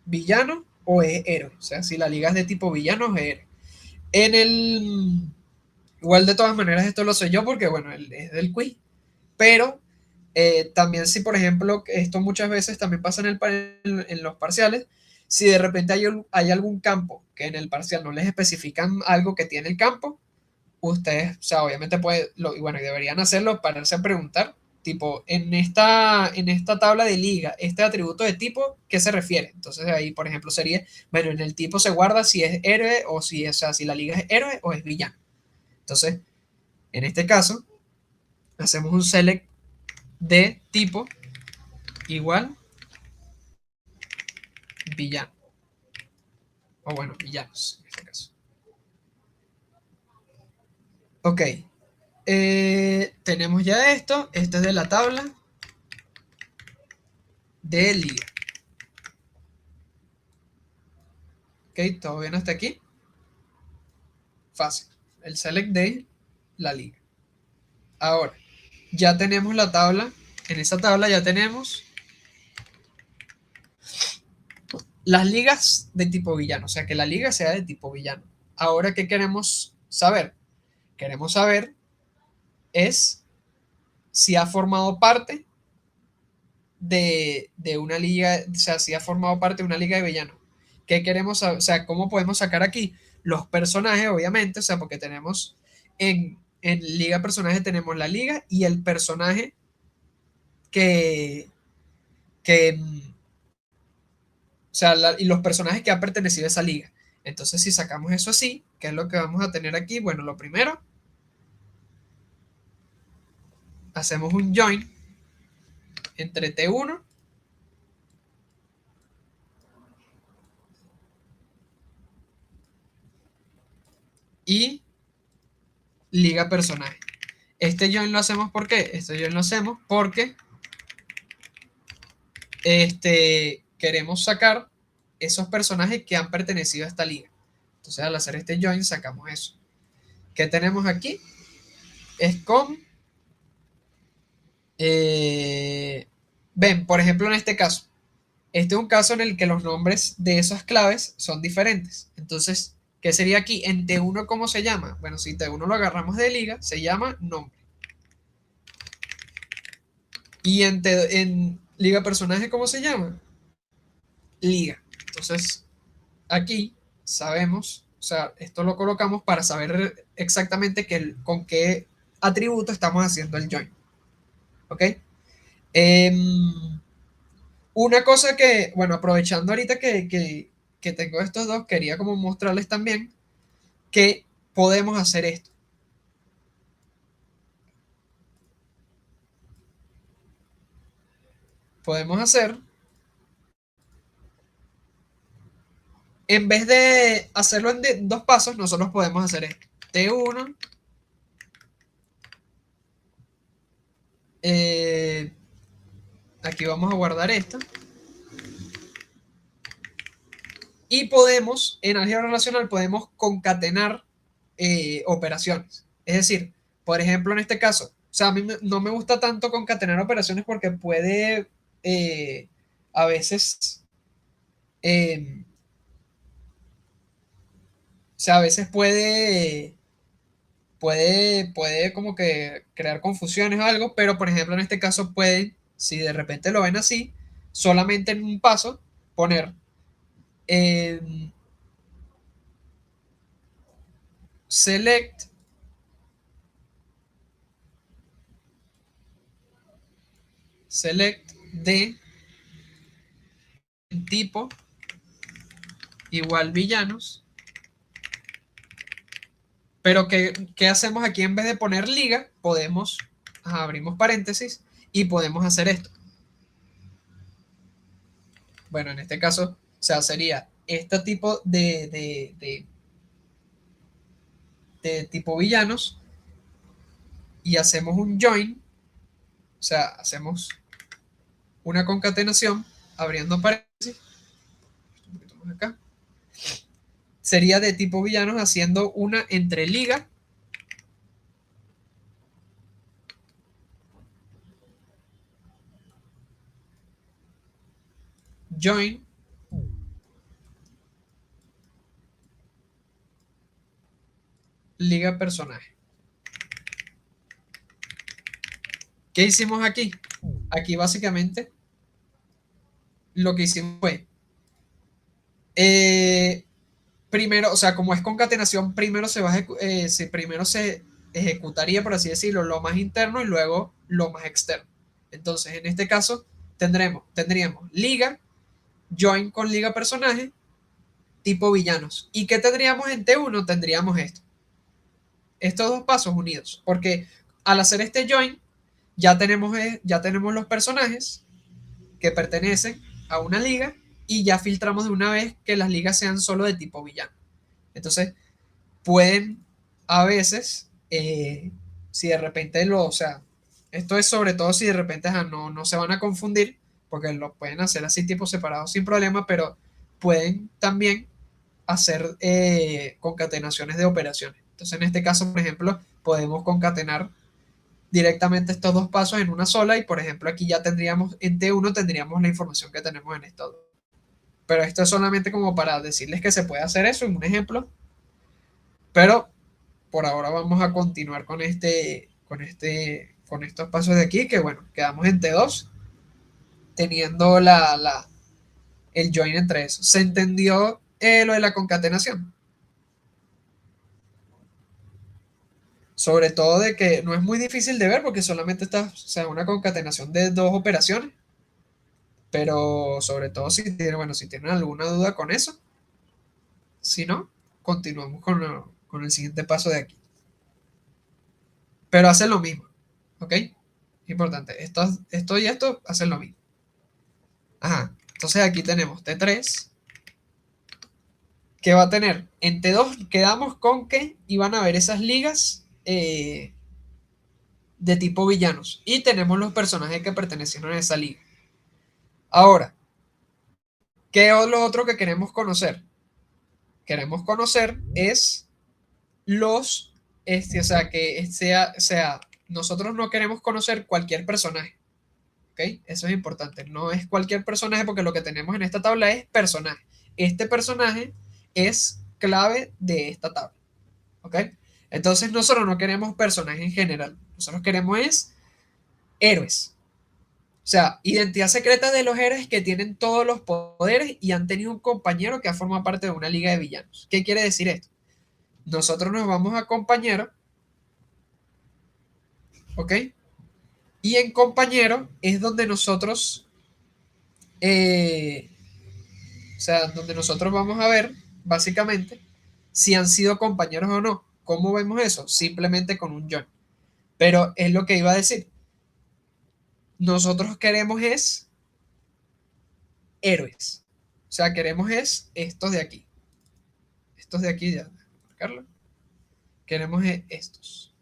villano o es héroe. O sea, si la liga es de tipo villano o es héroe. Igual de todas maneras esto lo sé yo porque, bueno, es del quiz. Pero también si, por ejemplo, esto muchas veces también pasa en los parciales, si de repente hay algún campo que en el parcial no les especifican algo que tiene el campo, ustedes, o sea, obviamente y bueno, y deberían hacerlo, pararse a preguntar, tipo, en esta tabla de liga, este atributo de tipo, ¿qué se refiere? Entonces ahí, por ejemplo, sería, bueno, en el tipo se guarda si es héroe o o sea, si la liga es héroe o es villano. Entonces, en este caso, hacemos un select de tipo igual villano. O bueno, villanos en este caso. Ok. Tenemos ya esto. Esto es de la tabla de liga. Ok, todo bien hasta aquí. Fácil. El select de la liga. Ahora, ya tenemos la tabla. En esa tabla ya tenemos las ligas de tipo villano. O sea, que la liga sea de tipo villano. Ahora, ¿qué queremos saber? Queremos saber es si ha formado parte de una liga, o sea, si ha formado parte de una liga de villanos. ¿Qué queremos saber? O sea, ¿cómo podemos sacar aquí los personajes, obviamente? O sea, porque tenemos en liga personaje tenemos la liga y el personaje que o sea, y los personajes que han pertenecido a esa liga. Entonces, si sacamos eso así, ¿qué es lo que vamos a tener aquí? Bueno, lo primero, hacemos un join entre T1 y liga personaje. Este join lo hacemos ¿por qué? Este join lo hacemos porque queremos sacar esos personajes que han pertenecido a esta liga. Entonces, al hacer este join, sacamos eso. ¿Qué tenemos aquí? Es con ven, por ejemplo, en este caso, este es un caso en el que los nombres de esas claves son diferentes. Entonces, ¿qué sería aquí? En T1, ¿cómo se llama? Bueno, si T1 lo agarramos de liga, se llama nombre. Y en liga personaje, ¿cómo se llama? Liga. Entonces, aquí sabemos, o sea, esto lo colocamos para saber exactamente con qué atributo estamos haciendo el join. ¿Ok? Una cosa que, bueno, aprovechando ahorita que tengo estos dos, quería como mostrarles también que podemos hacer esto. Podemos hacer, en vez de hacerlo en dos pasos, nosotros podemos hacer esto. T1, aquí vamos a guardar esto. Y podemos, en álgebra relacional, podemos concatenar operaciones. Es decir, por ejemplo, en este caso, o sea, a mí no me gusta tanto concatenar operaciones porque puede a veces, o sea, a veces puede como que crear confusiones o algo, pero por ejemplo, en este caso pueden, si de repente lo ven así, solamente en un paso poner select de tipo igual villanos, pero ¿qué hacemos aquí? En vez de poner liga, podemos, abrimos paréntesis y podemos hacer esto. Bueno, en este caso, o sea, sería este tipo de tipo villanos y hacemos un join, o sea, hacemos una concatenación abriendo paréntesis, un poquito más acá, sería de tipo villanos haciendo una entre liga join liga personaje. ¿Qué hicimos aquí? Aquí básicamente lo que hicimos fue primero, o sea, como es concatenación, primero primero se ejecutaría, por así decirlo, lo más interno y luego lo más externo. Entonces, en este caso, tendríamos liga, join con liga personaje, tipo villanos. ¿Y qué tendríamos en T1? Tendríamos esto. Estos dos pasos unidos. Porque al hacer este join, ya tenemos los personajes que pertenecen a una liga y ya filtramos de una vez que las ligas sean solo de tipo villano. Entonces, pueden a veces, si de repente o sea, esto es sobre todo si de repente no se van a confundir, porque lo pueden hacer así tipo separados sin problema, pero pueden también hacer concatenaciones de operaciones. Entonces, en este caso, por ejemplo, podemos concatenar directamente estos dos pasos en una sola y, por ejemplo, aquí ya tendríamos, en T1 tendríamos la información que tenemos en estos dos. Pero esto es solamente como para decirles que se puede hacer eso en un ejemplo. Pero por ahora vamos a continuar con estos pasos de aquí, que bueno, quedamos en T2 teniendo el join entre eso. ¿Se entendió lo de la concatenación? Sobre todo de que no es muy difícil de ver porque solamente está, o sea, una concatenación de dos operaciones. Pero sobre todo si tienen alguna duda con eso, si no, continuamos con el siguiente paso de aquí. Pero hacen lo mismo, ¿ok? Importante, esto y esto hacen lo mismo. Ajá, entonces aquí tenemos T3, que va a tener en T2, quedamos con que iban a haber esas ligas de tipo villanos. Y tenemos los personajes que pertenecieron a esa liga. Ahora, ¿qué es lo otro que queremos conocer? Queremos conocer es o sea, nosotros no queremos conocer cualquier personaje, ¿ok? Eso es importante. No es cualquier personaje porque lo que tenemos en esta tabla es personaje. Este personaje es clave de esta tabla, ¿ok? Entonces nosotros no queremos personajes en general. Nosotros queremos es héroes. O sea, identidad secreta de los héroes que tienen todos los poderes y han tenido un compañero que ha formado parte de una liga de villanos. ¿Qué quiere decir esto? Nosotros nos vamos a compañero, ¿ok? Y en compañero es donde nosotros, o sea, donde nosotros vamos a ver, básicamente, si han sido compañeros o no. ¿Cómo vemos eso? Simplemente con un join. Pero es lo que iba a decir. Nosotros queremos es héroes. O sea, queremos es estos de aquí. Estos de aquí, ya, marcarlo. Queremos es estos.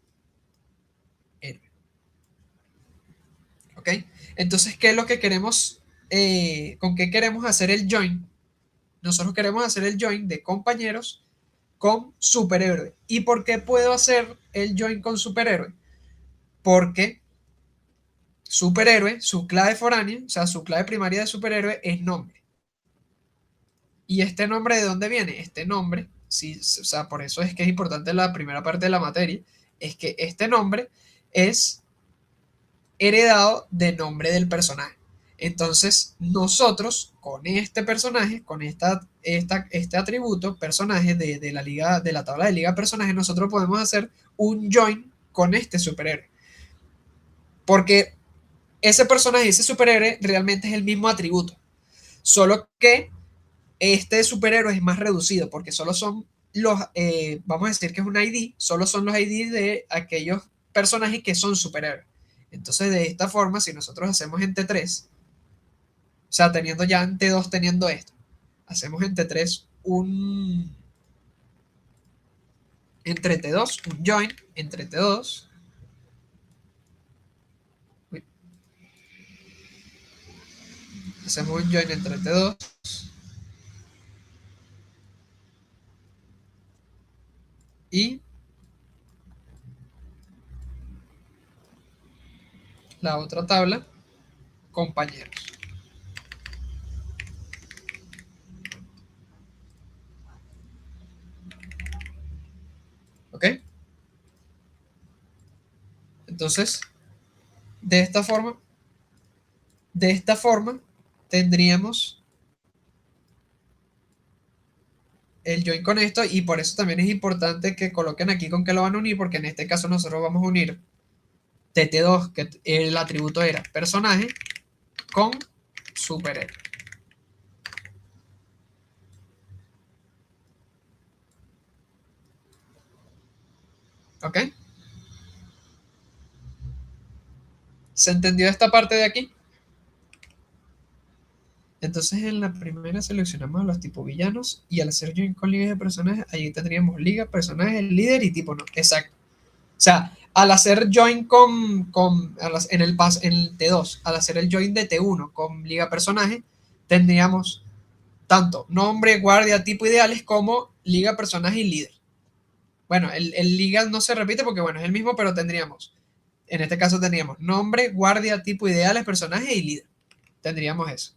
Héroes. ¿Ok? Entonces, ¿qué es lo que queremos? ¿Con qué queremos hacer el join? Nosotros queremos hacer el join de compañeros con superhéroe. ¿Y por qué puedo hacer el join con superhéroe? Porque superhéroe, su clave foránea, o sea, su clave primaria de superhéroe es nombre. ¿Y este nombre de dónde viene? Este nombre, sí, o sea, por eso es que es importante la primera parte de la materia, es que este nombre es heredado del nombre del personaje. Entonces, nosotros con este personaje, con este atributo, personaje de la liga, de la tabla de liga personaje, nosotros podemos hacer un join con este superhéroe. Porque ese personaje, ese superhéroe, realmente es el mismo atributo. Solo que este superhéroe es más reducido, porque solo son los, vamos a decir que es un ID, solo son los ID de aquellos personajes que son superhéroes. Entonces, de esta forma, si nosotros hacemos en T3, o sea, teniendo ya en T2, teniendo esto, hacemos en T3 entre T2, un join entre T2. Uy. Hacemos un join entre T2. Y la otra tabla, compañeros. ¿Ok? Entonces, de esta forma tendríamos el join con esto, y por eso también es importante que coloquen aquí con qué lo van a unir, porque en este caso nosotros vamos a unir TT2, que el atributo era personaje, con superhéroe. ¿Ok? ¿Se entendió esta parte de aquí? Entonces en la primera seleccionamos a los tipos villanos y al hacer join con ligas de personajes, allí tendríamos liga, personaje, líder y tipo no. Exacto. O sea, al hacer join en el T2, al hacer el join de T1 con liga personaje, tendríamos tanto nombre, guardia, tipo ideales como liga personaje y líder. Bueno, el liga no se repite porque bueno, es el mismo, pero tendríamos, en este caso tendríamos nombre, guardia, tipo ideales, personaje y líder. Tendríamos eso.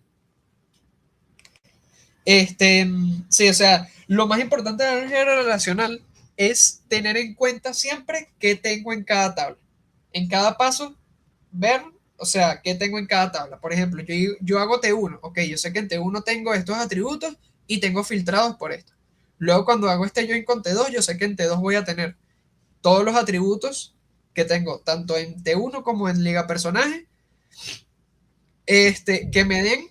Sí, o sea, lo más importante del álgebra relacional es tener en cuenta siempre qué tengo en cada tabla. En cada paso, ver, o sea, qué tengo en cada tabla. Por ejemplo, yo hago T1, ok, yo sé que en T1 tengo estos atributos y tengo filtrados por esto. Luego cuando hago este join con T2, yo sé que en T2 voy a tener todos los atributos que tengo, tanto en T1 como en liga personaje, que me den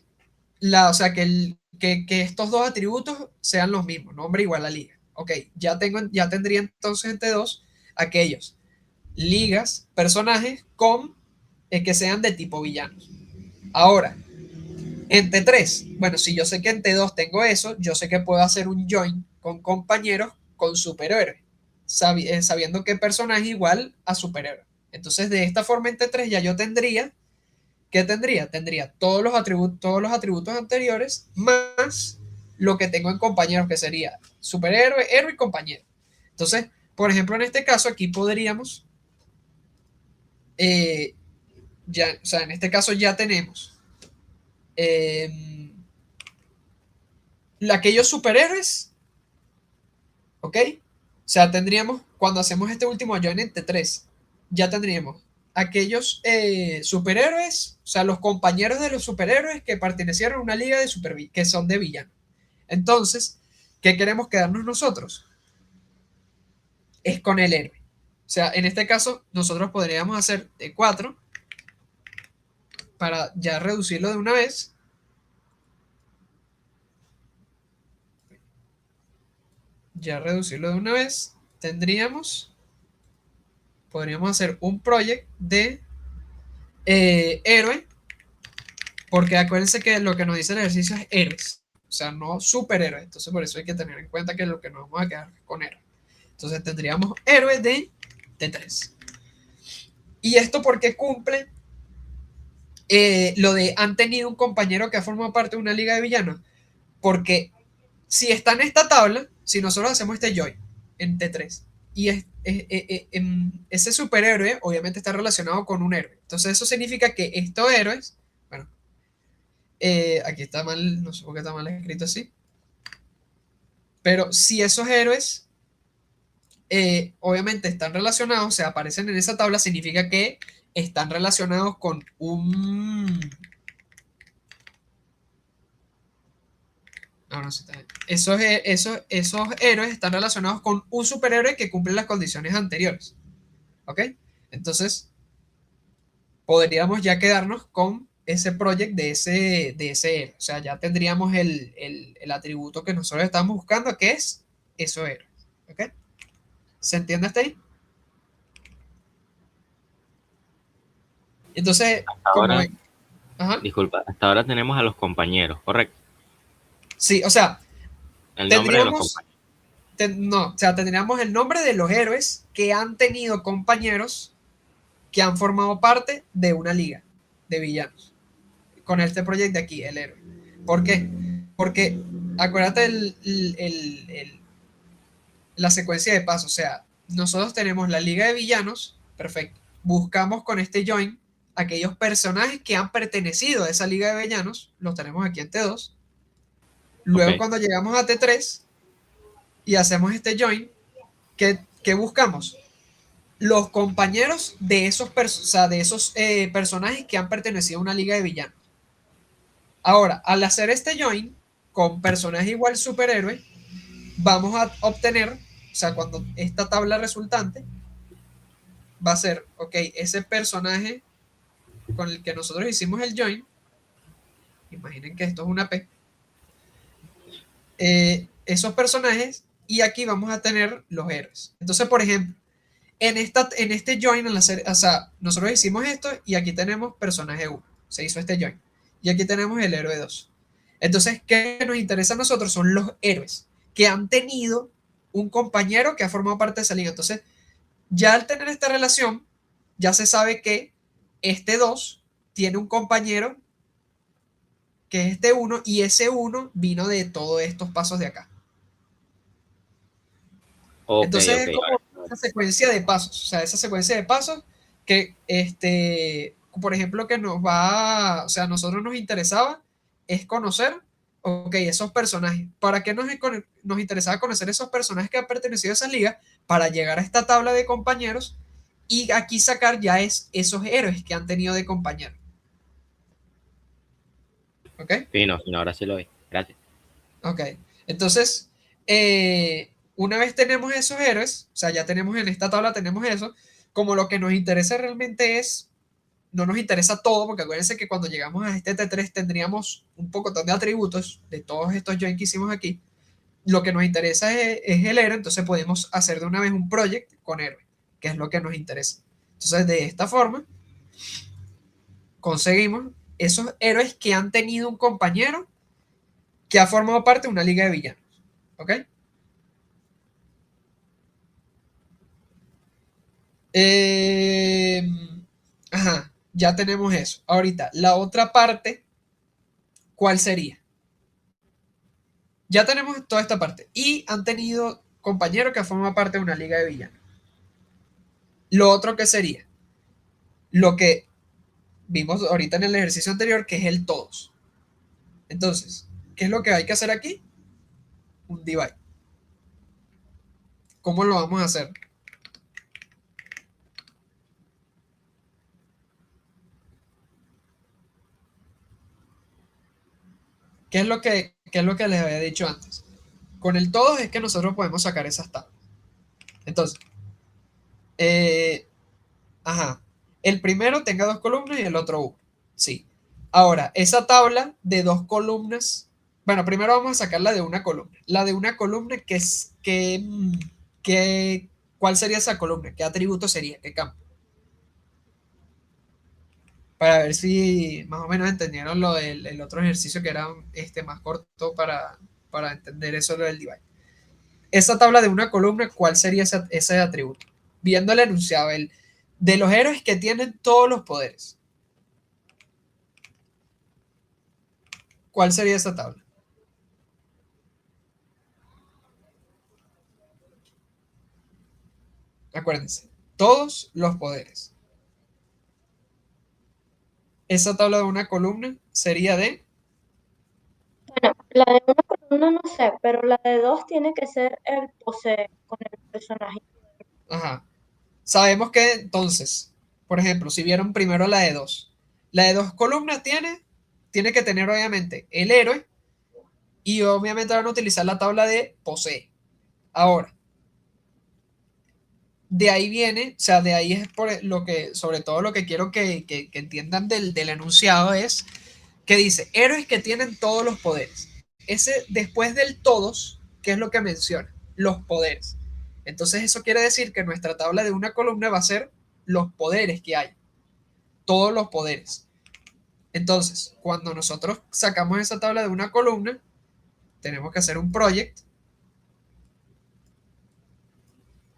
o sea, que estos dos atributos sean los mismos, nombre igual a liga. Ok, ya tendría entonces en T2 aquellos ligas, personajes con que sean de tipo villanos. Ahora, en T3, bueno, si yo sé que en T2 tengo eso, yo sé que puedo hacer un join con compañeros con superhéroes, sabiendo que personaje igual a superhéroe. Entonces, de esta forma en T3 ya yo tendría, ¿qué tendría? Tendría todos los atributos anteriores más lo que tengo en compañeros, que sería superhéroe, héroe y compañero. Entonces, por ejemplo, en este caso aquí podríamos ya, o sea, en este caso ya tenemos aquellos superhéroes, ¿ok? O sea, tendríamos, cuando hacemos este último join en T3, ya tendríamos aquellos superhéroes, o sea, los compañeros de los superhéroes que pertenecieron a una liga de que son de villanos. Entonces, ¿qué queremos quedarnos nosotros? Es con el héroe. O sea, en este caso, nosotros podríamos hacer T4 para ya reducirlo de una vez. Ya reducirlo de una vez, podríamos hacer un project de héroe, porque acuérdense que lo que nos dice el ejercicio es héroes, o sea, no superhéroes. Entonces, por eso hay que tener en cuenta que lo que nos vamos a quedar con héroe. Entonces, tendríamos héroe de T3. Y esto porque cumple lo de han tenido un compañero que ha formado parte de una liga de villanos, porque si está en esta tabla, si nosotros hacemos este join en T3 y ese superhéroe obviamente está relacionado con un héroe, entonces eso significa que estos héroes, bueno, aquí está mal, no sé por qué está mal escrito así, pero si esos héroes obviamente están relacionados, o sea, aparecen en esa tabla, significa que están relacionados con un... No, no sé, está bien. Esos héroes están relacionados con un superhéroe que cumple las condiciones anteriores. ¿Ok? Entonces, podríamos ya quedarnos con ese project de ese héroe. O sea, ya tendríamos el atributo que nosotros estamos buscando, que es esos héroes. ¿Ok? ¿Se entiende hasta ahí? Entonces, como... Ahora, Ajá. disculpa, hasta ahora tenemos a los compañeros, ¿correcto? Sí, o sea, El nombre de los tendríamos... compañeros. No, o sea, tendríamos el nombre de los héroes que han tenido compañeros que han formado parte de una liga de villanos. Con este proyecto de aquí, el héroe. ¿Por qué? Porque acuérdate la secuencia de pasos. O sea, nosotros tenemos la liga de villanos, perfecto. Buscamos con este join aquellos personajes que han pertenecido a esa liga de villanos, los tenemos aquí en T2. Luego, cuando llegamos a T3 y hacemos este join, ¿qué buscamos? Los compañeros de esos, personajes que han pertenecido a una liga de villanos. Ahora, al hacer este join con personaje igual superhéroe, vamos a obtener, o sea, cuando esta tabla resultante va a ser, ok, ese personaje con el que nosotros hicimos el join, imaginen que esto es una P, esos personajes, y aquí vamos a tener los héroes. Entonces, por ejemplo, en este join, o sea, nosotros hicimos esto y aquí tenemos personaje 1, se hizo este join, y aquí tenemos el héroe 2. Entonces, ¿qué nos interesa a nosotros? Son los héroes que han tenido un compañero que ha formado parte de esa liga. Entonces, ya al tener esta relación, ya se sabe que este 2 tiene un compañero que es este 1 y ese 1 vino de todos estos pasos de acá. Okay, entonces okay, es como esa secuencia de pasos, o sea, esa secuencia de pasos que, por ejemplo, que o sea, a nosotros nos interesaba es conocer, ok, esos personajes. ¿Para qué nos interesaba conocer esos personajes que han pertenecido a esa liga? Para llegar a esta tabla de compañeros y aquí sacar ya esos héroes que han tenido de compañeros. ¿Ok? Fino, ahora sí lo vi. Gracias. Ok, entonces, una vez tenemos esos héroes, o sea, ya tenemos en esta tabla, tenemos eso, como lo que nos interesa realmente no nos interesa todo, porque acuérdense que cuando llegamos a este T3 tendríamos un poco de atributos de todos estos join que hicimos aquí. Lo que nos interesa es el héroe, entonces podemos hacer de una vez un project con héroe, que es lo que nos interesa. Entonces, de esta forma, conseguimos esos héroes que han tenido un compañero que ha formado parte de una liga de villanos. ¿Ok? Ajá, ya tenemos eso. Ahorita, la otra parte, ¿cuál sería? Ya tenemos toda esta parte. Y han tenido compañeros que forman parte de una liga de villanos. Lo otro que sería, lo que vimos ahorita en el ejercicio anterior que es el todos. Entonces, ¿qué es lo que hay que hacer aquí? Un divide. ¿Cómo lo vamos a hacer? ¿Qué es lo que les había dicho antes? Con el todos es que nosotros podemos sacar esas tablas. Entonces, ajá, el primero tenga 2 columnas y el otro 1. Sí. Ahora, esa tabla de 2 columnas, bueno, primero vamos a sacar la de una columna. La de una columna, ¿cuál sería esa columna? ¿Qué atributo sería? ¿Qué campo? Para ver si más o menos entendieron lo del el otro ejercicio que era más corto para entender eso lo del divide. Esa tabla de una columna, ¿cuál sería ese atributo? Viendo el enunciado, de los héroes que tienen todos los poderes. ¿Cuál sería esa tabla? Acuérdense, todos los poderes. Esa tabla de una columna sería de... Bueno, la de una columna no sé, pero la de dos tiene que ser el posee con el personaje. Ajá. Sabemos que entonces, por ejemplo, si vieron primero la de 2 columnas tiene que tener obviamente el héroe y obviamente van a utilizar la tabla de posee. Ahora, de ahí viene, o sea, de ahí es por lo que, sobre todo lo que quiero que entiendan del enunciado es que dice, héroes que tienen todos los poderes. Ese, después del todos, ¿qué es lo que menciona? Los poderes. Entonces eso quiere decir que nuestra tabla de una columna va a ser los poderes que hay. Todos los poderes. Entonces, cuando nosotros sacamos esa tabla de una columna, tenemos que hacer un project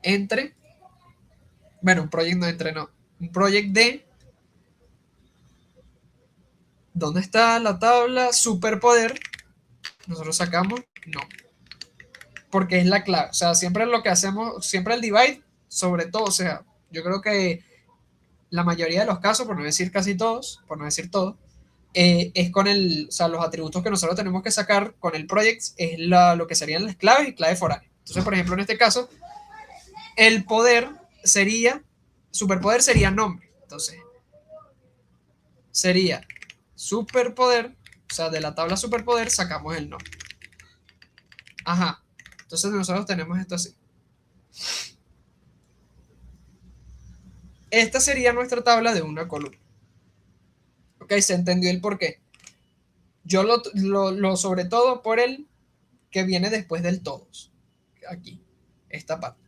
entre, bueno, un project no entre, no, un project de, ¿dónde está la tabla? Superpoder. Nosotros sacamos, no, porque es la clave. O sea, siempre lo que hacemos, siempre el divide, sobre todo, o sea, yo creo que la mayoría de los casos, por no decir casi todos, por no decir todo, es con o sea, los atributos que nosotros tenemos que sacar con el project es lo que serían las claves y clave foránea. Entonces, por ejemplo, en este caso, el poder sería, superpoder sería nombre. Entonces, sería superpoder, o sea, de la tabla superpoder sacamos el nombre. Ajá. Entonces nosotros tenemos esto así. Esta sería nuestra tabla de una columna. Ok, se entendió el por qué. Yo lo sobre todo por el que viene después del todos. Aquí, esta parte.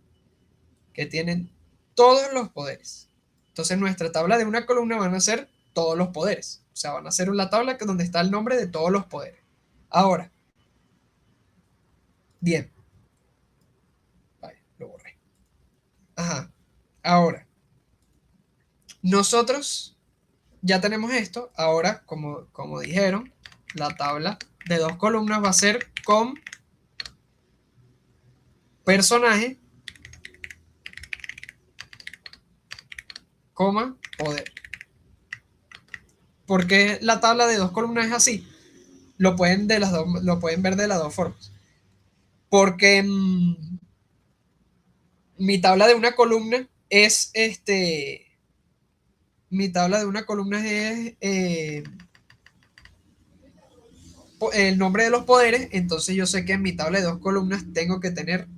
Que tienen todos los poderes. Entonces nuestra tabla de una columna van a ser todos los poderes. O sea, van a ser una tabla donde está el nombre de todos los poderes. Ahora, bien. Vale, lo borré. Ajá. Ahora, nosotros ya tenemos esto. Ahora, como dijeron, la tabla de 2 columnas va a ser con personaje, coma, poder. ¿Por qué la tabla de 2 columnas es así? Lo pueden ver de las dos formas. Porque mi tabla de una columna es mi tabla de una columna es el nombre de los poderes, entonces yo sé que en mi tabla de 2 columnas tengo que tener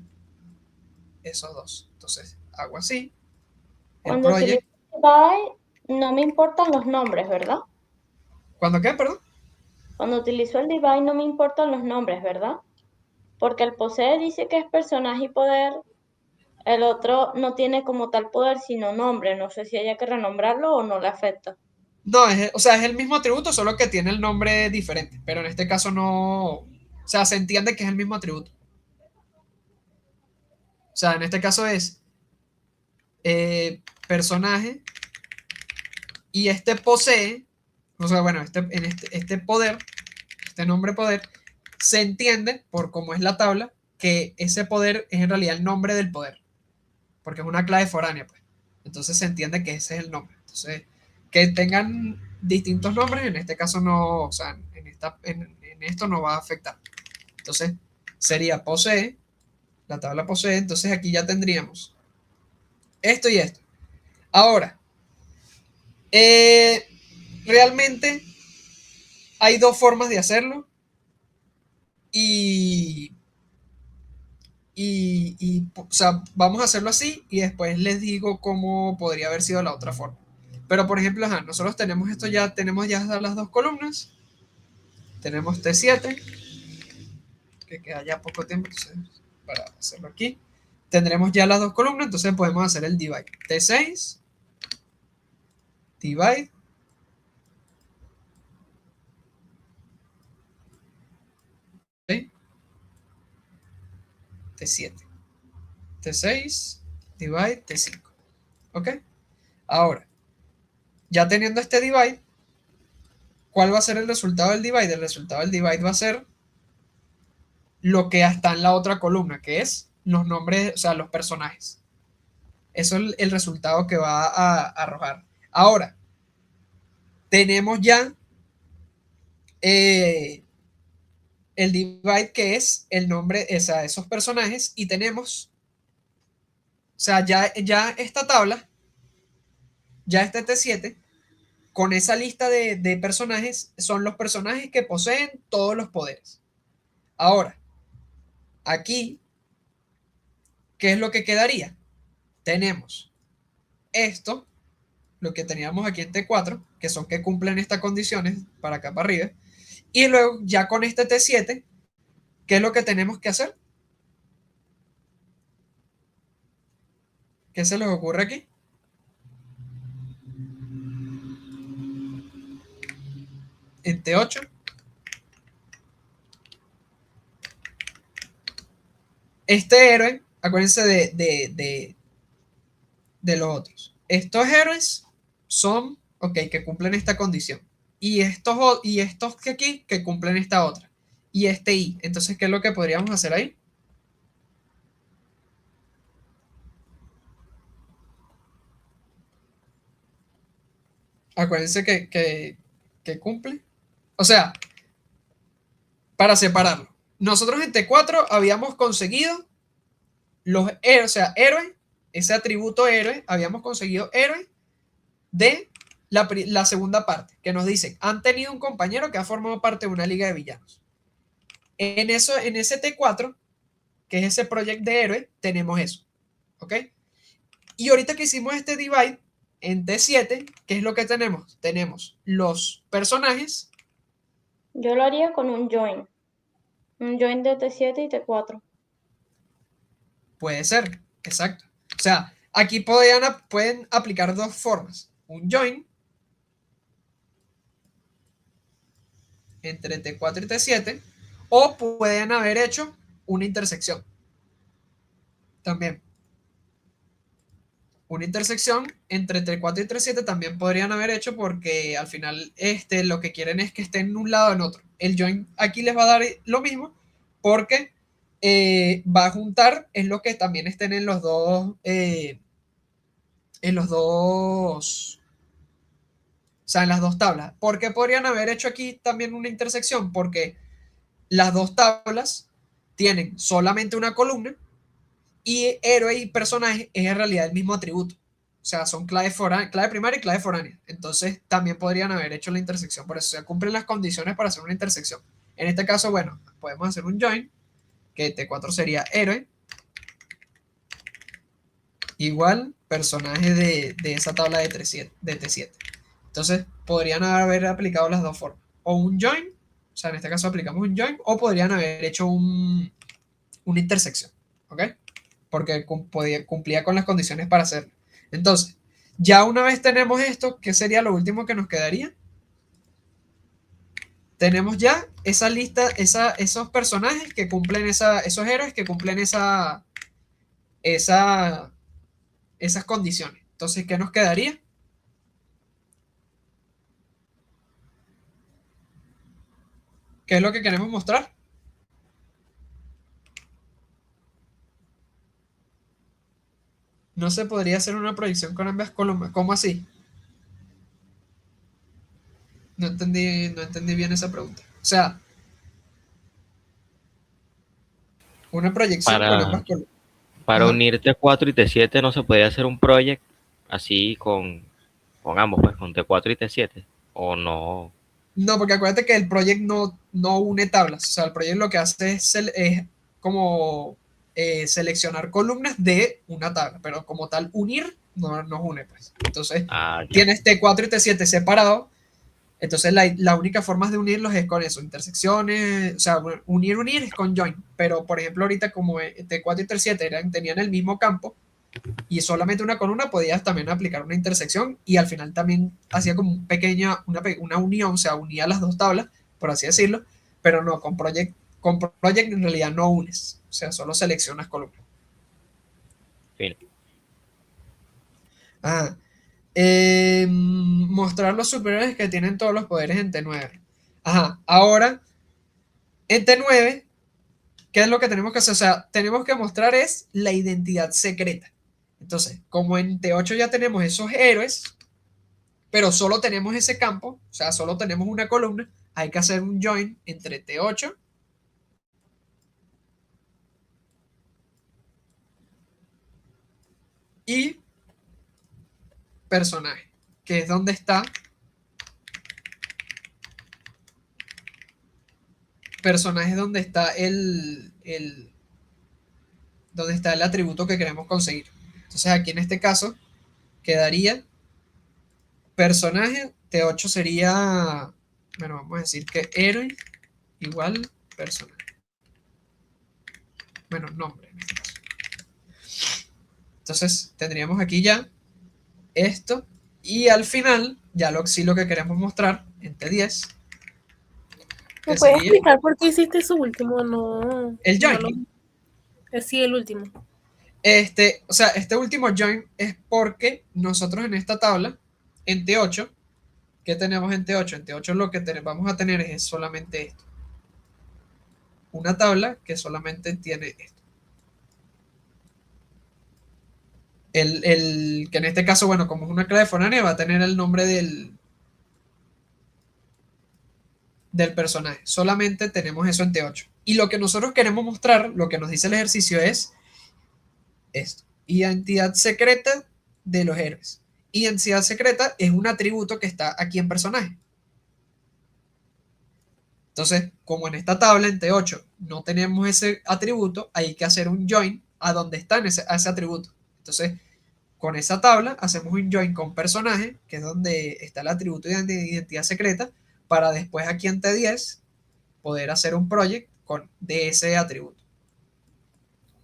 esos dos. Entonces hago así, el Cuando utilizo project. divide, no me importan los nombres, ¿verdad? ¿Cuándo qué, perdón? Cuando utilizo el divide no me importan los nombres, ¿verdad? Porque el posee dice que es personaje y poder, el otro no tiene como tal poder, sino nombre. No sé si haya que renombrarlo o no le afecta. No, o sea, es el mismo atributo, solo que tiene el nombre diferente, pero en este caso no, o sea, se entiende que es el mismo atributo. O sea, en este caso es personaje y este posee, o sea, bueno, este poder, este nombre poder, se entiende por cómo es la tabla, que ese poder es en realidad el nombre del poder, porque es una clave foránea, pues. Entonces se entiende que ese es el nombre. Entonces, que tengan distintos nombres, en este caso no, o sea, en esto no va a afectar. Entonces, sería posee, la tabla posee, entonces aquí ya tendríamos esto y esto. Ahora, realmente hay dos formas de hacerlo o sea, vamos a hacerlo así y después les digo cómo podría haber sido la otra forma. Pero, por ejemplo, ajá, nosotros tenemos esto ya, tenemos ya las dos columnas, tenemos T7, que queda ya poco tiempo, entonces, para hacerlo aquí. Tendremos ya las dos columnas, entonces podemos hacer el divide. T6, divide, ¿sí? T7, T6, divide, T5. ¿Ok? Ahora, ya teniendo este divide, ¿cuál va a ser el resultado del divide? El resultado del divide va a ser lo que está en la otra columna, que es los nombres, o sea, los personajes. Eso es el resultado que va a arrojar. Ahora, tenemos ya el divide, que es el nombre, o sea, esos personajes, y tenemos, o sea, ya esta tabla, ya este T7, con esa lista de personajes, son los personajes que poseen todos los poderes. Ahora, aquí, ¿qué es lo que quedaría? Tenemos esto, lo que teníamos aquí en T4, que son que cumplen estas condiciones para acá para arriba, y luego ya con este T7, ¿qué es lo que tenemos que hacer? ¿Qué se les ocurre aquí? En T8, este héroe, acuérdense de los otros. Estos héroes son, ok, que cumplen esta condición. Y estos que aquí, que cumplen esta otra. Y este I. Entonces, ¿qué es lo que podríamos hacer ahí? Acuérdense que cumple. O sea, para separarlo. Nosotros en T4 habíamos conseguido los héroes, o sea, héroe, ese atributo héroe, habíamos conseguido héroe de la segunda parte, que nos dicen, han tenido un compañero que ha formado parte de una liga de villanos. En ese T4, que es ese project de héroe, tenemos eso. ¿Ok? Y ahorita que hicimos este divide en T7, ¿qué es lo que tenemos? Tenemos los personajes. Yo lo haría con un join. Un join de T7 y T4. Puede ser, exacto. O sea, aquí pueden aplicar dos formas. Un join entre T4 y T7, o pueden haber hecho una intersección. También. Una intersección entre T4 y T7 también podrían haber hecho, porque al final lo que quieren es que estén en un lado o en otro. El join aquí les va a dar lo mismo, porque va a juntar, es lo que también estén en los dos, o sea, en las dos tablas. ¿Por qué podrían haber hecho aquí también una intersección? Porque las dos tablas tienen solamente una columna y héroe y personaje es en realidad el mismo atributo. O sea, son clave primaria y clave foránea. Entonces, también podrían haber hecho la intersección. Por eso, se cumplen las condiciones para hacer una intersección. En este caso, bueno, podemos hacer un join, que T4 sería héroe, igual personaje de esa tabla de T7. Entonces, podrían haber aplicado las dos formas. O un join, o sea, en este caso aplicamos un join, o podrían haber hecho una intersección. ¿Ok? Porque cumplía con las condiciones para hacerlo. Entonces, ya una vez tenemos esto, ¿qué sería lo último que nos quedaría? Tenemos ya esa lista, esos personajes que cumplen esos héroes que cumplen esas condiciones. Entonces, ¿qué nos quedaría? ¿Qué es lo que queremos mostrar? No se podría hacer una proyección con ambas columnas. ¿Cómo así? no entendí bien esa pregunta. O sea, una proyección con ambas Para, columnas. para Ajá. unir T4 y T7 no se podía hacer un project así con ambos, pues con T4 y T7. O no. No, porque acuérdate que el project no une tablas. O sea, el project lo que hace es como seleccionar columnas de una tabla, pero como tal, unir no nos une, pues. Entonces, Ah, ya. tienes T4 y T7 separados. Entonces, la única forma de unirlos es con eso, intersecciones. O sea, unir es con join. Pero, por ejemplo, ahorita como T4 y T7 tenían el mismo campo, y solamente una columna podías también aplicar una intersección y al final también hacía como una unión, o sea, unía las dos tablas, por así decirlo, pero no, con project en realidad no unes, o sea, solo seleccionas columnas. Fin. Ah, mostrar los superiores que tienen todos los poderes en T9. Ajá, ahora en T9, ¿qué es lo que tenemos que hacer? O sea, tenemos que mostrar es la identidad secreta. Entonces, como en T8 ya tenemos esos héroes, pero solo tenemos ese campo, o sea, solo tenemos una columna, hay que hacer un join entre T8 y personaje, que es donde está personaje, donde está el atributo que queremos conseguir. Entonces aquí en este caso quedaría personaje, T8 sería, bueno, vamos a decir que héroe igual personaje. Bueno, nombre en este caso. Entonces tendríamos aquí ya esto y al final ya sí lo que queremos mostrar en T10 ¿Me que puedes sería explicar por qué hiciste su último? No, el no join. sí, el último. O sea, este último join es porque nosotros en esta tabla, en T8, ¿qué tenemos en T8? En T8 lo que vamos a tener es solamente esto. Una tabla que solamente tiene esto. Que en este caso, bueno, como es una clave foránea, va a tener el nombre del personaje. Solamente tenemos eso en T8. Y lo que nosotros queremos mostrar, lo que nos dice el ejercicio es esto. Identidad secreta de los héroes. Identidad secreta es un atributo que está aquí en personaje. Entonces, como en esta tabla en T8 no tenemos ese atributo, hay que hacer un join a donde está a ese atributo. Entonces, con esa tabla hacemos un join con personaje, que es donde está el atributo de identidad secreta, para después aquí en T10 poder hacer un project de ese atributo.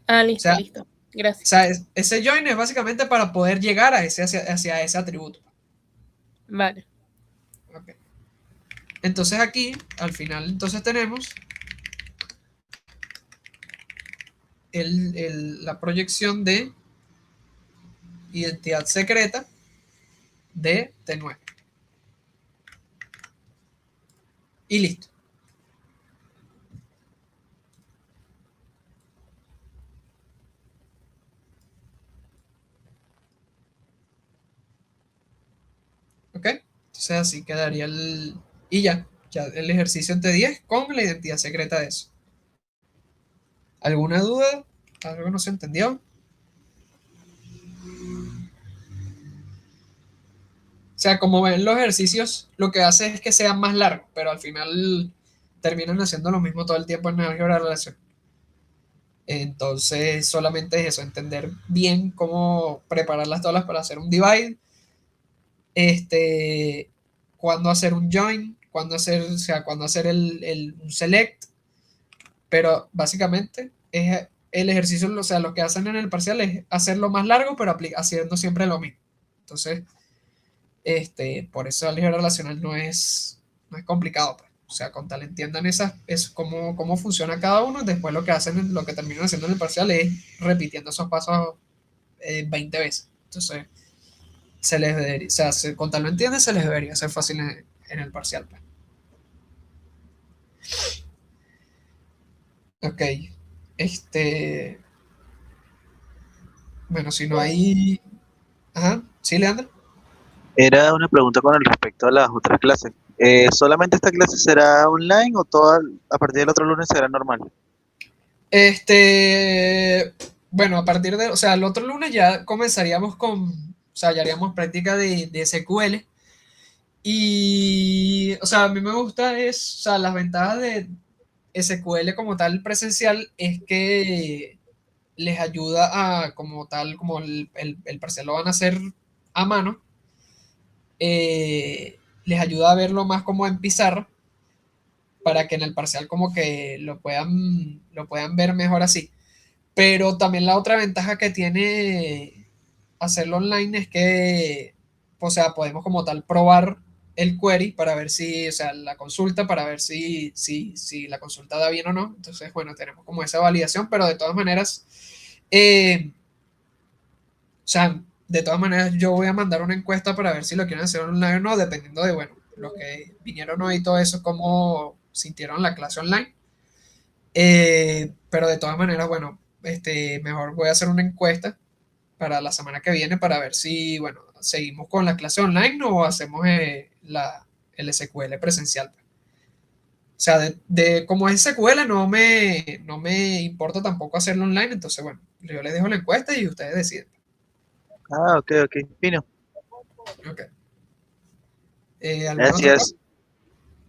Ah, O listo, sea, listo. Gracias. ese join es básicamente para poder llegar hacia ese atributo. Vale. Okay. Entonces aquí, al final, entonces tenemos la proyección de identidad secreta de T9. Y listo. ¿Ok? Entonces así quedaría y ya el ejercicio en T10 con la identidad secreta de eso. ¿Alguna duda? ¿Algo no se entendió? O sea, como ven los ejercicios, lo que hace es que sean más largos, pero al final terminan haciendo lo mismo todo el tiempo en álgebra de relación. Entonces, solamente es eso, entender bien cómo preparar las tablas para hacer un divide, cuándo hacer un join, cuándo hacer un select, pero básicamente es el ejercicio, o sea, lo que hacen en el parcial es hacerlo más largo, pero haciendo siempre lo mismo. Entonces, por eso el álgebra relacional no es complicado, pues. O sea, con tal entiendan cómo funciona cada uno, después lo que terminan haciendo en el parcial es repitiendo esos pasos 20 veces. Entonces, o sea, con tal lo entienden, se les debería hacer fácil en el parcial, pues. Ok. Bueno, si no hay. Ajá, sí, Leandro. Era una pregunta con respecto a las otras clases. ¿Solamente esta clase será online o toda, a partir del otro lunes será normal? Bueno, a partir de, o sea, el otro lunes ya comenzaríamos con, o sea, ya haríamos práctica de SQL. Y, o sea, a mí me gusta es, o sea, las ventajas de SQL como tal presencial es que les ayuda a, como tal, como el parcial lo van a hacer a mano, les ayuda a verlo más como en pizarra para que en el parcial como que lo puedan ver mejor así. Pero también la otra ventaja que tiene hacerlo online es que, o sea, podemos como tal probar el query para ver si, o sea, la consulta para ver si la consulta da bien o no. Entonces, bueno, tenemos como esa validación, pero de todas maneras, o sea, de todas maneras yo voy a mandar una encuesta para ver si lo quieren hacer online o no, dependiendo de, bueno, los que vinieron hoy y todo eso, cómo sintieron la clase online. Pero de todas maneras, bueno, mejor voy a hacer una encuesta para la semana que viene para ver si, bueno, seguimos con la clase online o hacemos el SQL presencial. O sea, como es SQL no me importa tampoco hacerlo online, entonces bueno, yo les dejo la encuesta y ustedes deciden. Ah, ok, ok. Fino. Ok. ¿Alguna otra cosa? Gracias.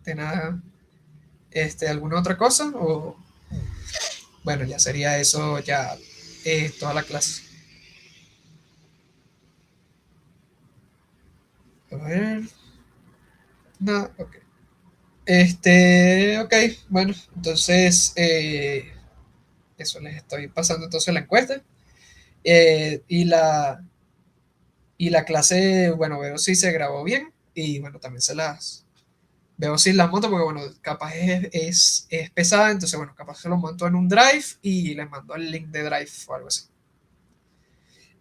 ¿De nada? ¿Alguna otra cosa? O bueno, ya sería eso ya toda la clase. A ver. No, ok. Ok, bueno, entonces eso les estoy pasando entonces la encuesta. Y la clase, bueno, veo si se grabó bien y bueno, también veo si las monto porque bueno, capaz es pesada, entonces bueno, capaz se lo monto en un drive y les mando el link de drive o algo así.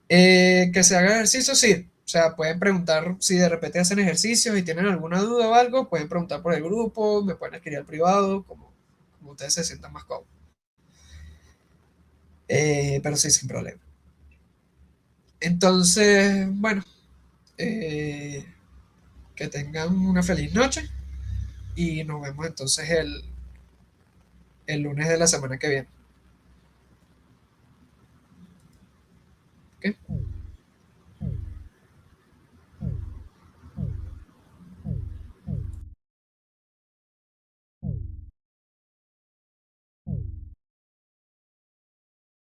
Que se haga ejercicio, sí. O sea, pueden preguntar si de repente hacen ejercicios y tienen alguna duda o algo, pueden preguntar por el grupo, me pueden escribir al privado, como ustedes se sientan más cómodos. Pero sí, sin problema. Entonces, bueno, eh, que tengan una feliz noche y nos vemos entonces el lunes de la semana que viene. ¿Ok?